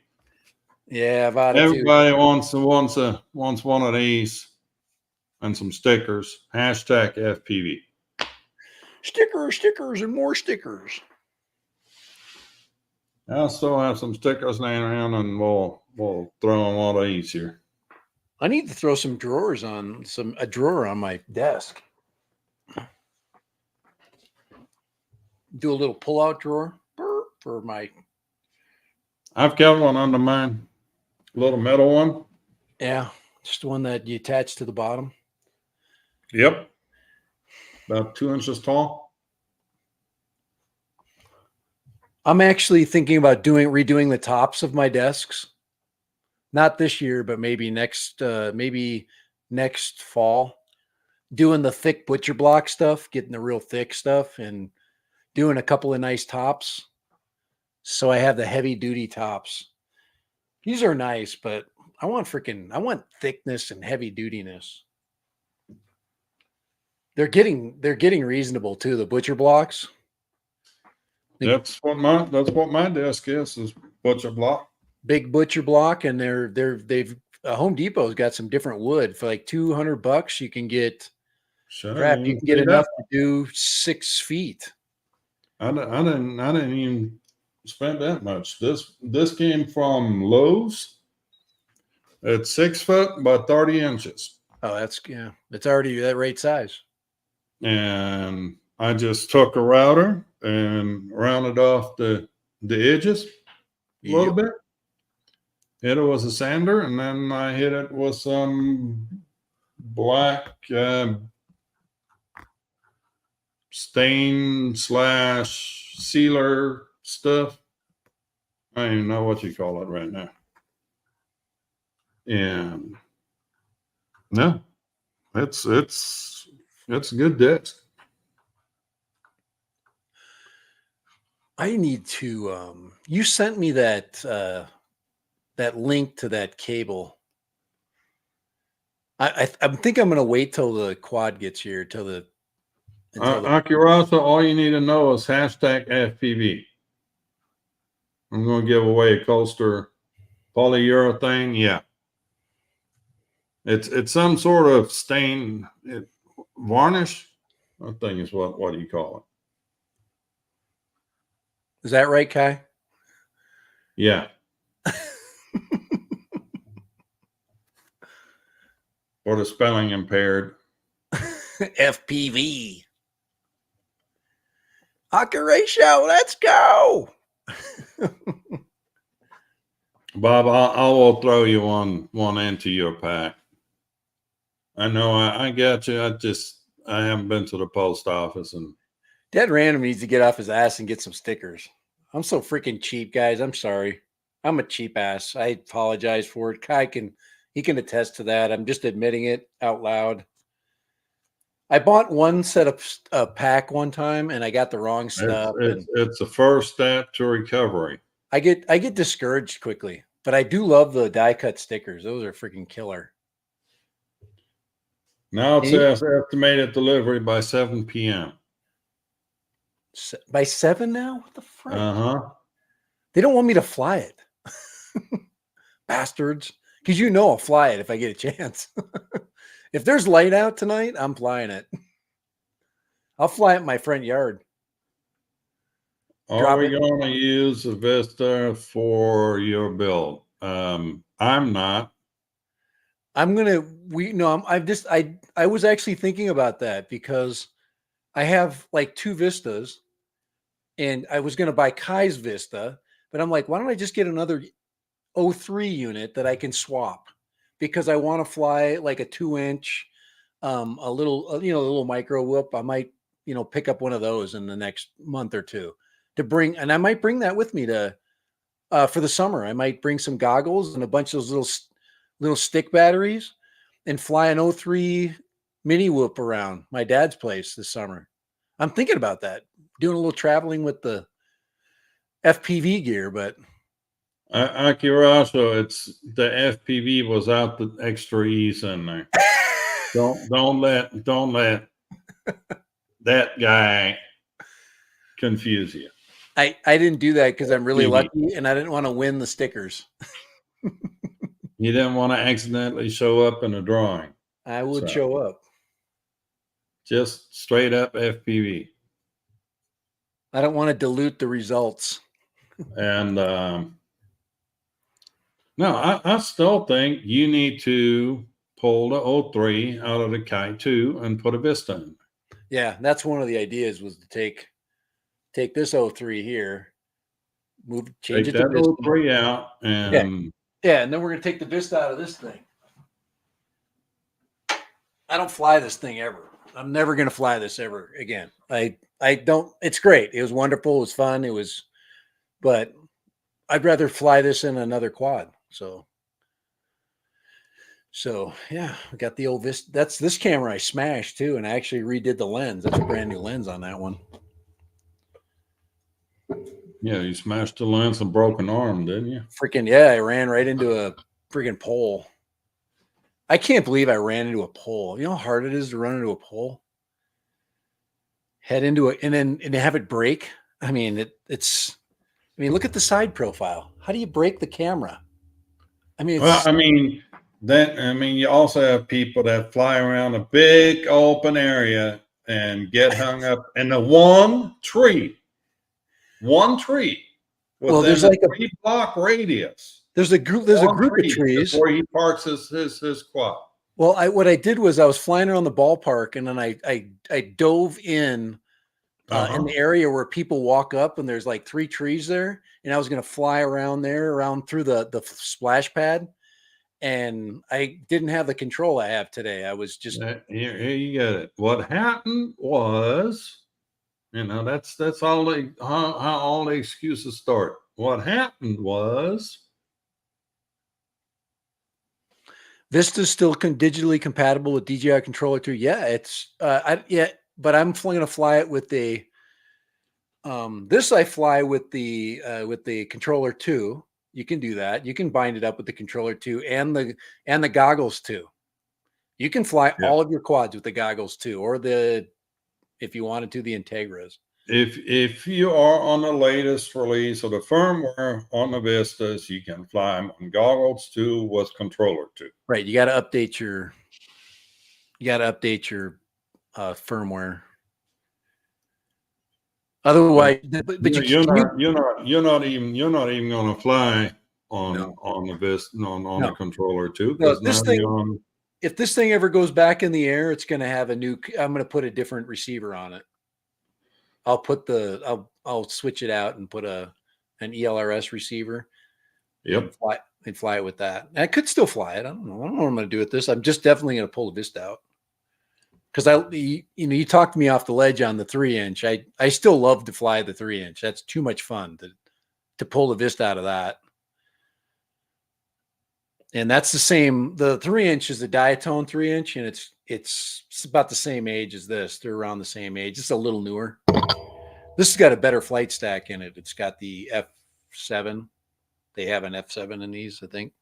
Yeah, Avata 2. Everybody wants one of these and some stickers. Hashtag FPV. Stickers, and more stickers. I still have some stickers laying around, and we'll throw them all these here. I need to throw some drawers on a drawer on my desk. Do a little pull-out drawer for my. I've got one under mine, a little metal one. Yeah, just one that you attach to the bottom. Yep, about 2 inches tall. I'm actually thinking about redoing the tops of my desks. Not this year, but maybe next fall. Doing the thick butcher block stuff, getting the real thick stuff, and doing a couple of nice tops. So I have the heavy duty tops. These are nice, but I want thickness and heavy dutiness. They're getting reasonable too, the butcher blocks. That's what my desk is butcher block. Big butcher block, and they've Home Depot's got some different wood for like $200. You can get Crap, you can get enough to do 6 feet. I didn't even spend that much. This came from Lowe's. It's 6 foot by 30 inches. Oh, it's already that right size. And I just took a router and rounded off the edges a little bit. Hit it with a sander, and then I hit it with some black stain / sealer stuff. I don't even know what you call it right now. And no, it's a good disc. I need to you sent me that that link to that cable. I think I'm gonna wait till the quad gets here, until the Accurasa, all you need to know is #FPV. I'm going to give away a coaster polyurethane. Yeah. It's some sort of stain varnish. I think is what do you call it? Is that right, Kai? Yeah. For the spelling impaired. FPV. Ratio, let's go. Bob, I will throw you one into your pack. I know I got you. I haven't been to the post office, and Dead Random needs to get off his ass and get some stickers. I'm so freaking cheap, guys. I'm sorry. I'm a cheap ass. I apologize for it. Kai he can attest to that. I'm just admitting it out loud. I bought one set of a pack one time, and I got the wrong stuff. It's the first step to recovery. I get discouraged quickly, but I do love the die cut stickers. Those are freaking killer. Now it says estimated delivery by 7 p.m. By 7 now? What the frick? They don't want me to fly it. Bastards. Because I'll fly it if I get a chance. If there's light out tonight, I'm flying it. I'll fly it in my front yard. Are we going to use a Vista for your build? I'm not. I was actually thinking about that, because I have like 2 Vistas, and I was going to buy Kai's Vista, but I'm like, why don't I just get another 03 unit that I can swap, because I want to fly like a 2-inch, a little micro whoop. I might, pick up one of those in the next month or two to bring, and I might bring that with me to, for the summer. I might bring some goggles and a bunch of those little stick batteries and fly an 03 mini whoop around my dad's place this summer. I'm thinking about that, doing a little traveling with the FPV gear, but Accuraso, it's the FPV was out the extra E's in there. don't let that guy confuse you. I didn't do that because I'm really lucky, and I didn't want to win the stickers. You didn't want to accidentally show up in a drawing. I would show up. Just straight up FPV. I don't want to dilute the results. And no, I still think you need to pull the 03 out of the Kai 2 and put a Vista in. Yeah, that's one of the ideas, was to take this 03 here, change it to that 03 out, and and then we're gonna take the Vista out of this thing. I don't fly this thing ever. I'm never gonna fly this ever again. I don't. It's great. It was wonderful. It was fun. But I'd rather fly this in another quad. So yeah, I got the old Vista. That's this camera I smashed too, and I actually redid the lens. That's a brand new lens on that one. Yeah, you smashed the lens and broke an arm, didn't you? Freaking yeah, I ran right into a freaking pole. I can't believe I ran into a pole. You know how hard it is to run into a pole? Head into it and have it break. I mean, look at the side profile. How do you break the camera? I mean, then, I mean, you also have people that fly around a big open area and get hung up in the one tree Well, within a 3-block radius. there's a group of trees before he parks his quad. Well, what I did was I was flying around the ballpark, and then I dove in the area where people walk up, and there's like 3 trees there, and I was going to fly around there, around through the splash pad, and I didn't have the control I have today. I was just Here you get it. What happened was, that's all how all the excuses start. What happened was, Vista's still digitally compatible with DJI controller too. Yeah, it's but I'm going to fly it with the this I fly with the controller too. You can do that. You can bind it up with the controller too, and the goggles too. You can fly all of your quads with the goggles too, or if you wanted to, the Integras. If you are on the latest release of the firmware on the Vistas, you can fly them on goggles too with controller too. Right. You got to update your firmware. Otherwise, but you're not even going to fly on the Vista on the controller too, because if this thing ever goes back in the air, it's going to have I'm going to put a different receiver on it. I'll switch it out and put an ELRS receiver. Yep. And fly it with that. And I could still fly it. I don't know what I'm going to do with this. I'm just definitely going to pull the Vista out. Because you talked me off the ledge on the 3-inch. I still love to fly the 3-inch. That's too much fun to pull the Vista out of that. And that's the same. The 3-inch is the Diatone 3-inch, and it's about the same age as this. They're around the same age. It's a little newer. This has got a better flight stack in it. It's got the F7. They have an F7 in these, I think.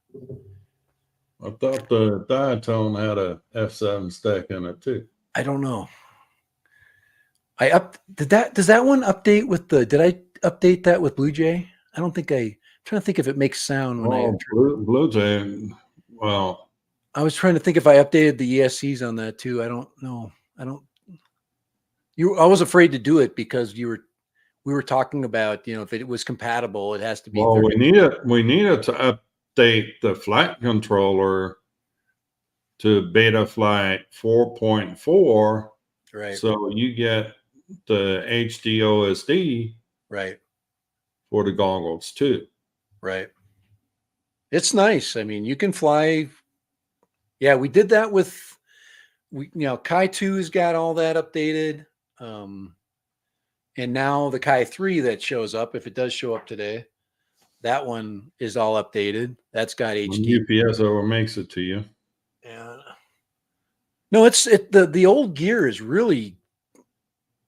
I thought the Diatone had a F7 stack in it too. I don't know. Does that one update with did I update that with Blue Jay? I don't think I'm trying to think if it makes sound when Blue Jay. Well, I was trying to think if I updated the ESCs on that too. I don't know. I was afraid to do it because we were talking about, if it was compatible, it has to be. Well, we needed to update the flight controller to Beta Flight 4.4. Right. So you get the HD OSD. Right. For the goggles too. Right. It's nice. I mean, you can fly. Yeah, we did that with Kai 2 has got all that updated. And now the Kai 3 that shows up, if it does show up today, that one is all updated. That's got HD. When UPS over makes it to you. Yeah. No, the old gear is really,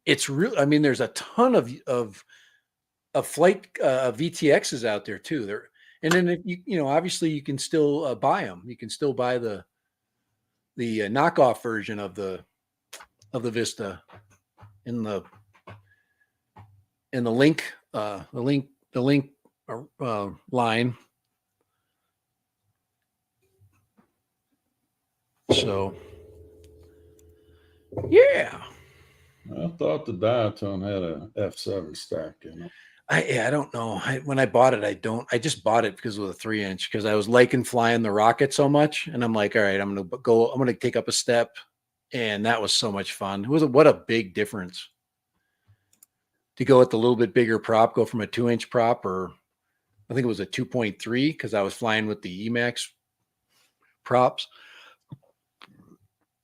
I mean, there's a ton of flight VTXs out there too. And then if obviously you can still buy them. You can still buy the knockoff version of the Vista in the link line. So yeah. I thought the Diatone had a F7 stack in it. I don't know. When I bought it, I just bought it because of the 3-inch, because I was liking flying the rocket so much. And I'm like, all right, I'm going to take up a step. And that was so much fun. What a big difference to go with the little bit bigger prop, go from a 2-inch prop, or I think it was a 2.3, because I was flying with the Emax props.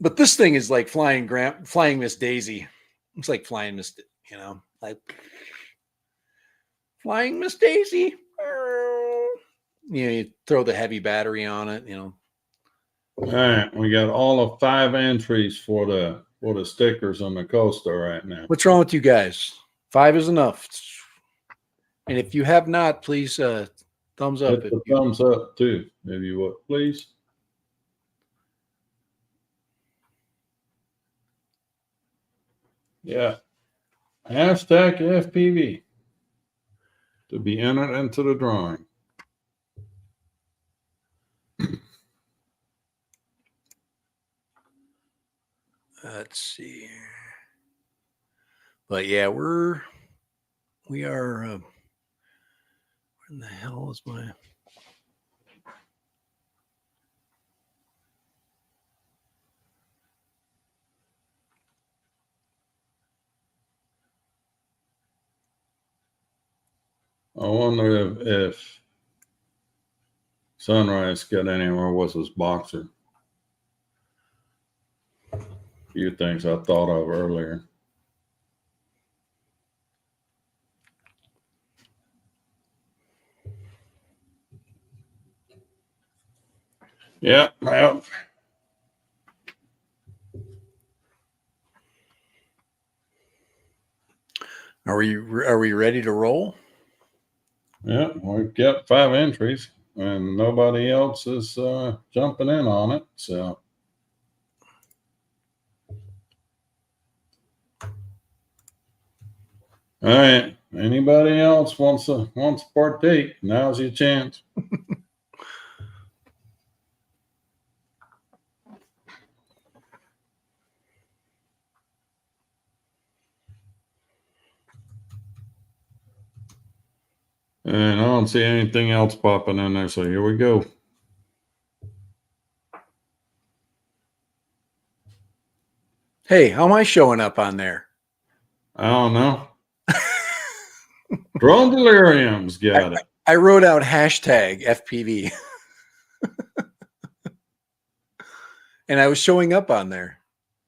But this thing is like flying Miss Daisy. It's like flying Miss, like flying Miss Daisy. You throw the heavy battery on it, All right, we got all of 5 entries for the stickers on the coaster right now. What's wrong with you guys? 5 is enough. And if you have not, please thumbs up. Hit the thumbs up too, if you would, please. Yeah. Hashtag FPV to be entered into the drawing. Let's see. But yeah, we are. Where in the hell is my? I wonder if Sunrise got anywhere with his boxer. A few things I thought of earlier. Yeah, well, Are we ready to roll? yeah, we've got 5 entries, and nobody else is jumping in on it. So, all right. Anybody else wants to partake? Now's your chance. And I don't see anything else popping in there, so here we go. Hey, how am I showing up on there? I don't know. Drone Delirium's got it. I wrote out hashtag FPV. And I was showing up on there.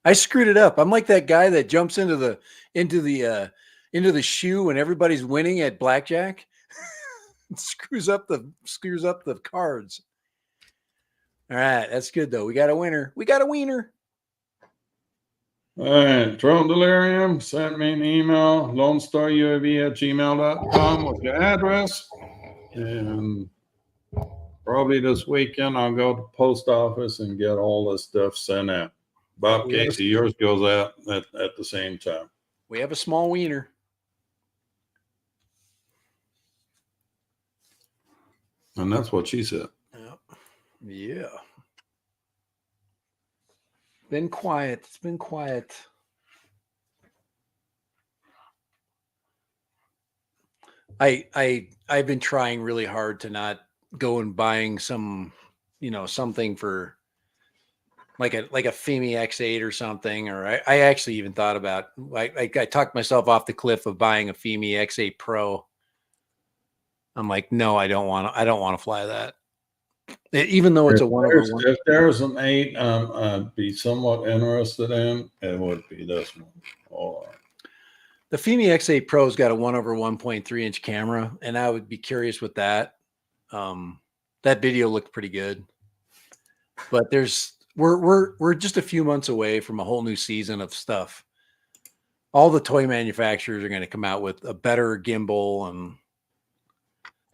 I screwed it up. I'm like that guy that jumps into the shoe when everybody's winning at blackjack. screws up the cards. All right, that's good though. We got a winner. We got a wiener. All right, Drone Delirium sent me an email, lonestarUAV@gmail.com with your address. And probably this weekend I'll go to the post office and get all this stuff sent out. Bob Casey, yours goes out at the same time. We have a small wiener. And that's what she said. Yeah. Been quiet. It's been quiet. I've been trying really hard to not go and buying some, something for like a FPV X8 or something. Or I actually even thought about I talked myself off the cliff of buying a FPV X8 Pro. I'm like, no, I don't want to fly that. Even though it's a one over one. If there's an 8 I'd be somewhat interested in, it would be this one. The FPV X8 Pro's got a 1/1.3 inch camera, and I would be curious with that. That video looked pretty good, but we're just a few months away from a whole new season of stuff. All the toy manufacturers are going to come out with a better gimbal, and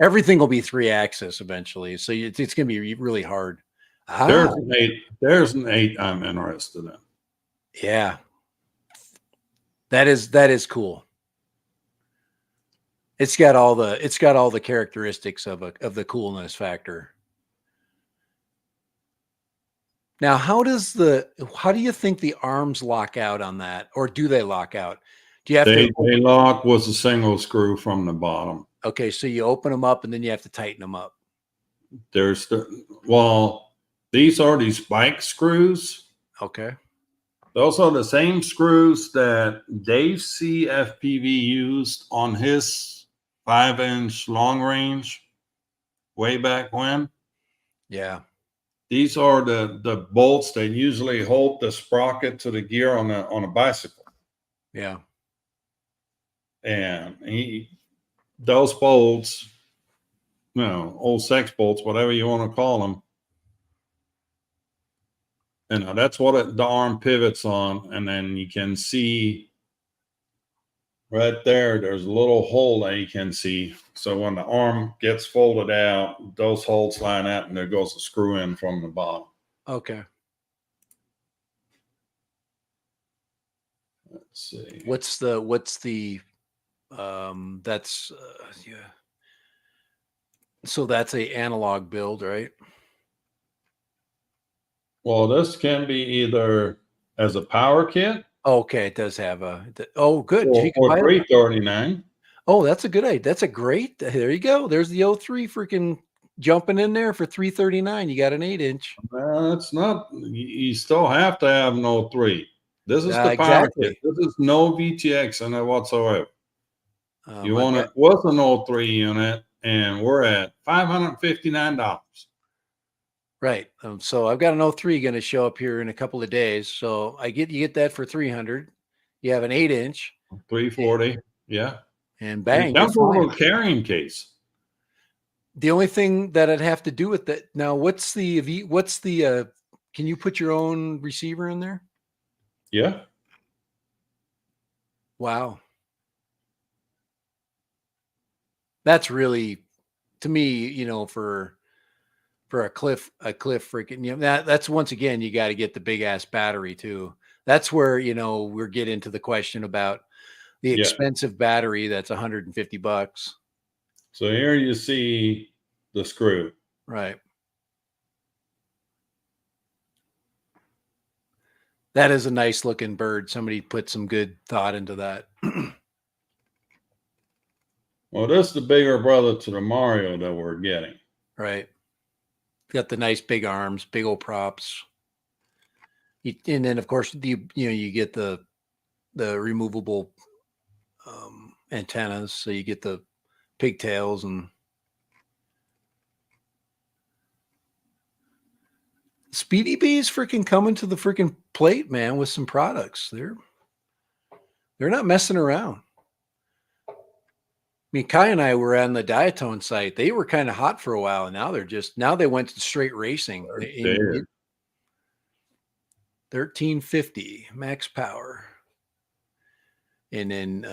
everything will be 3-axis eventually. So it's going to be really hard. There's an 8 I'm interested in. Yeah. That is cool. It's got all the characteristics of the coolness factor. Now, how do you think the arms lock out on that, or do they lock out? Do you have they lock with a single screw from the bottom. Okay, so you open them up and then you have to tighten them up. These are these spike screws. Okay. Those are the same screws that Dave C. FPV used on his 5-inch long range way back when. Yeah. These are the bolts that usually hold the sprocket to the gear on a bicycle. Yeah. And those bolts, old sex bolts, whatever you want to call them, that's what the arm pivots on. And then you can see right there's a little hole that you can see. So when the arm gets folded out, those holes line out and there goes a screw in from the bottom. Okay. Let's see. What's the that's yeah. So that's a analog build, right? Well, this can be either as a power kit. Okay, it does have a. Oh, good. Or, You can buy it. $339. Oh, that's a good idea. That's a great. There you go. There's the 03 freaking jumping in there for $339. You got an 8-inch. It's not. You still have to have an 03. This is the power kit. Exactly. This is no VTX in it whatsoever. You want it with an 03 unit, and we're at $559. Right. So I've got an 03 going to show up here in a couple of days. So you get that for 300. You have an 8-inch. 340. Yeah. And And bang, it you're comes with a flying. little carrying case. The only thing that I'd have to do with that now, can you put your own receiver in there? Yeah. Wow. That's really, to me, for a cliff freaking, that's once again, you got to get the big ass battery too. That's where, we're get into the question about the expensive battery. That's $150. So here you see the screw. Right. That is a nice looking bird. Somebody put some good thought into that. Well, this is the bigger brother to the Mario that we're getting. Right. Got the nice big arms, big old props. And then of course you get the removable antennas. So you get the pigtails and Speedy Bee's freaking coming to the freaking plate, man, with some products. They're not messing around. I mean, Kai and I were on the Diatone site. They were kind of hot for a while, and now they went to straight racing. 1350 max power. And then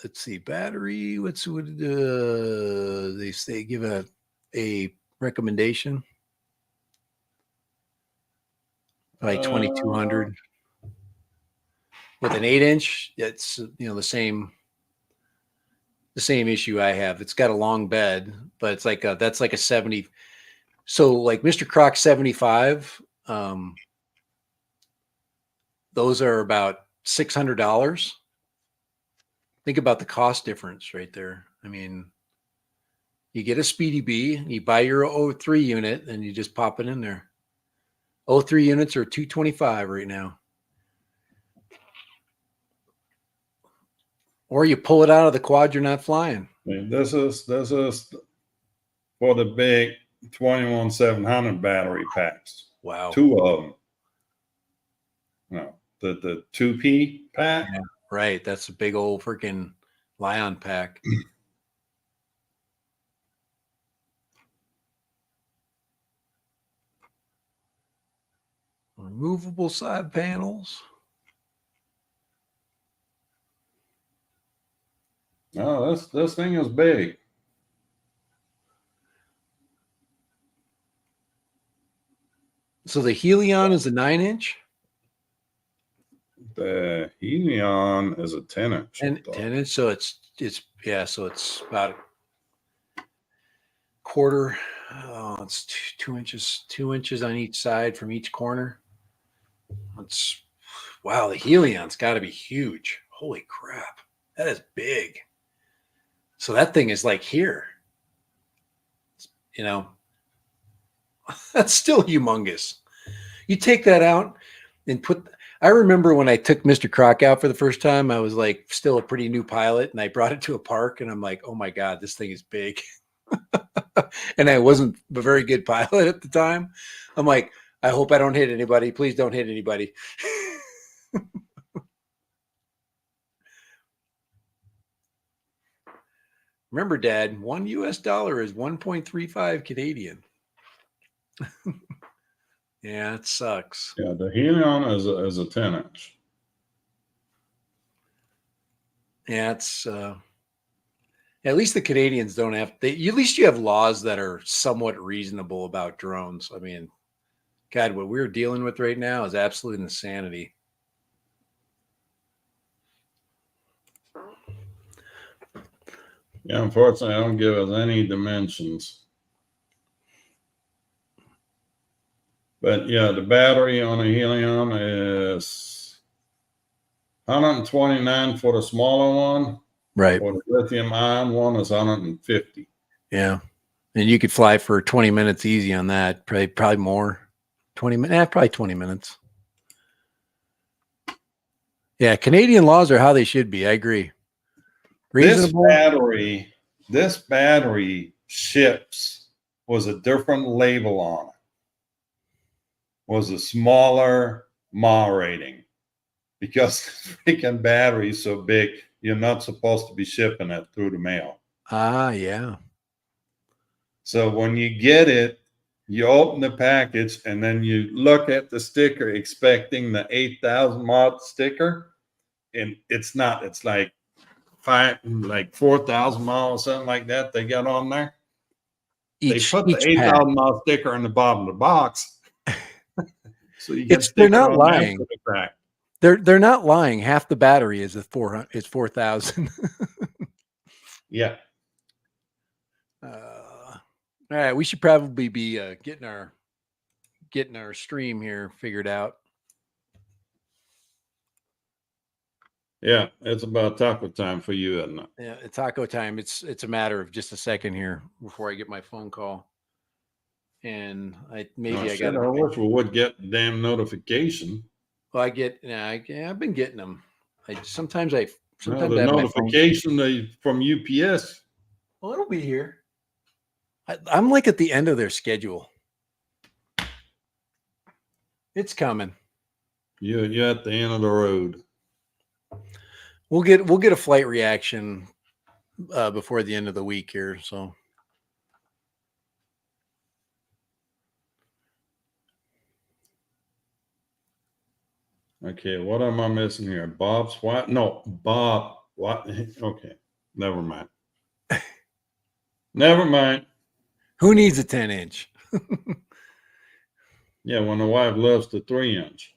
let's see, battery. What they say? Give a recommendation. Like 2200 with an 8-inch. It's the same issue I have. It's got a long bed, but it's like that's like a 70. So like Mr. Croc 75. Those are about $600. Think about the cost difference right there. I mean, you get a Speedy Bee, you buy your 03 unit, and you just pop it in there. 03 units are $225 right now. Or you pull it out of the quad you're not flying. I mean, this is for the big 21700 battery packs. Wow. 2 of them. No, the 2P pack. Yeah, right. That's a big old freaking Lion pack. Removable side panels. No, this thing is big. So the Helion is a 9-inch? The Helion is a 10-inch. 10-inch. So it's about a quarter. Oh, it's 2 inches, 2 inches on each side from each corner. Wow, the Helion's got to be huge. Holy crap. That is big. So that thing is like here. That's still humongous. You take that out and I remember when I took Mr. Croc out for the first time, I was like still a pretty new pilot, and I brought it to a park, and I'm like, oh my God, this thing is big. And I wasn't a very good pilot at the time. I'm like, I hope I don't hit anybody. Please don't hit anybody. Remember, Dad, $1 is 1.35 Canadian. Yeah, it sucks. Yeah, the Helion is a 10-inch. Yeah, it's at least the Canadians don't have. At least you have laws that are somewhat reasonable about drones. I mean, God, what we're dealing with right now is absolute insanity. Yeah, unfortunately, I don't give us any dimensions. But yeah, the battery on a Helium is 129 for the smaller one. Right. For the lithium ion one is 150. Yeah. And you could fly for 20 minutes easy on that. Probably more. 20 minutes. Probably 20 minutes. Yeah. Canadian laws are how they should be. I agree. Reasonable. This battery ships was a different label on it. Was a smaller mAh rating because freaking battery is so big, you're not supposed to be shipping it through the mail. Ah, yeah. So when you get it, you open the package and then you look at the sticker expecting the 8,000 mod sticker, and it's not. It's like 4,000 miles, something like that. They got on there. They put the 8,000 mile sticker on the bottom of the box, so you get they're not lying. The crack. They're not lying. Half the battery is 4,000. Yeah. All right, we should probably be getting our stream here figured out. Yeah, it's about taco time for you, isn't it? Yeah, it's taco time. It's a matter of just a second here before I get my phone call. And I wish we would get the damn notification. Well, I've been getting them. Sometimes I the have notification from UPS. Well, it'll be here. I'm like at the end of their schedule. It's coming. You're at the end of the road. We'll get a flight reaction before the end of the week here. So. Okay, what am I missing here? Bob's what? No, Bob. What? Okay, never mind. Never mind. Who needs a 10-inch? Yeah, when the wife loves the 3-inch.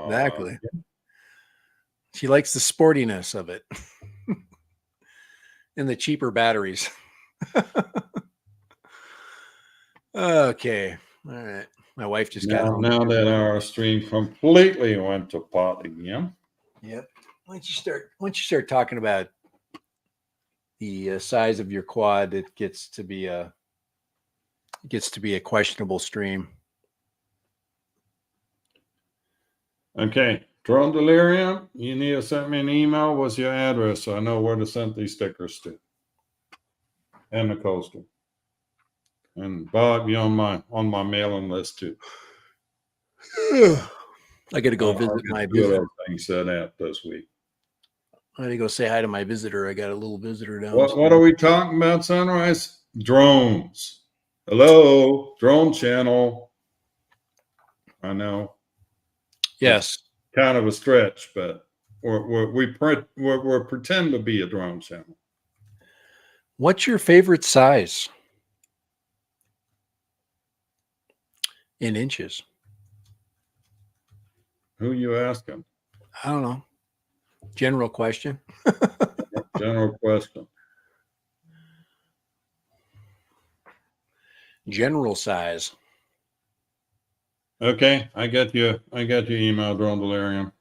Exactly. Yeah. She likes the sportiness of it and the cheaper batteries. Okay. All right. My wife just got home. Now that our stream completely went to pot again. Yep. Once you start talking about the size of your quad, it gets to be a questionable stream. Okay. Drone Delirium, you need to send me an email. What's your address so I know where to send these stickers to? And the coaster. And Bob, you're on my mailing list too. I got to go visit my visitor. Things set out this week. I got to go say hi to my visitor. I got a little visitor down. What are we talking about, Sunrise? Drones. Hello, drone channel. I know. Yes. It's kind of a stretch, but we pretend to be a drone channel. What's your favorite size in inches? Who you asking? I don't know. General question. General question. General size. Okay, I got your email, Drone Delirium.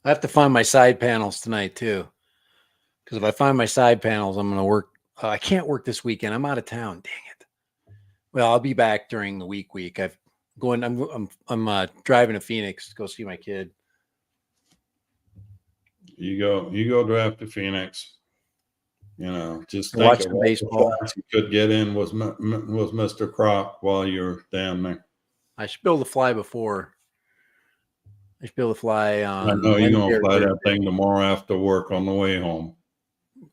I have to find my side panels tonight too, because if I find my side panels, I'm going to work. I can't work this weekend. I'm out of town. Dang it. Well, I'll be back during the week. I'm driving to Phoenix to go see my kid. You go drive to Phoenix. You know, just watch the baseball. You could get in was Mr. Croc while you're down there. I should be able to fly before. I should be able to fly. I know you're gonna fly that thing tomorrow after work on the way home.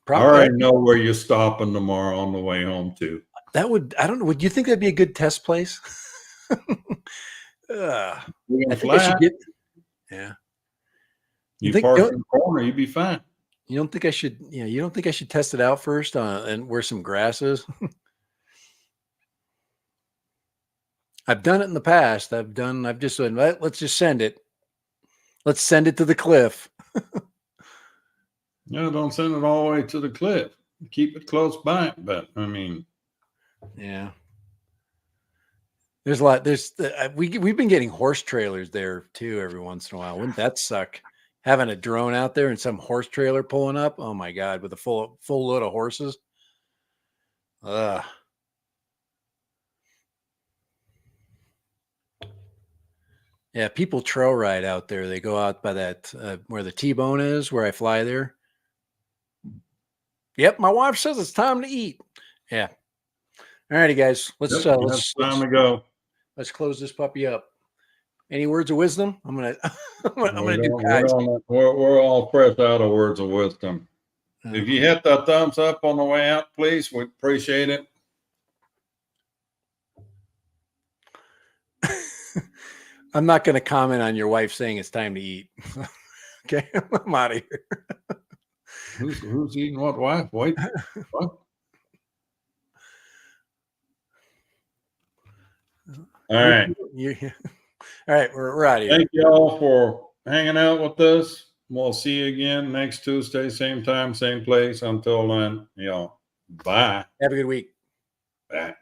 Probably. I already know where you're stopping tomorrow on the way home too. I don't know. Would you think that'd be a good test place? I think I should get. Yeah. You park in the corner, you'd be fine. You don't think I should? Yeah. You don't think I should test it out first and where some grass is? I've done it in the past. I've just said, let's just send it. Let's send it to the cliff. No, don't send it all the way to the cliff. Keep it close by. But I mean, yeah. There's a lot. We've been getting horse trailers there too every once in a while. Wouldn't that suck? Having a drone out there and some horse trailer pulling up. Oh my God, with a full load of horses. Ugh. Yeah, people trail ride out there. They go out by that where the T-bone is, where I fly there. Yep, my wife says it's time to eat. Yeah. All righty, guys. Let's time to go. let's close this puppy up. Any words of wisdom? I'm gonna do We're all fresh out of words of wisdom. If you hit the thumbs up on the way out, please, we appreciate it. I'm not going to comment on your wife saying it's time to eat. Okay, I'm out of here. Who's eating what? Wife? Wait, what? All right. All right, we're out of here. Thank you all for hanging out with us. We'll see you again next Tuesday, same time, same place. Until then, bye. Have a good week. Bye.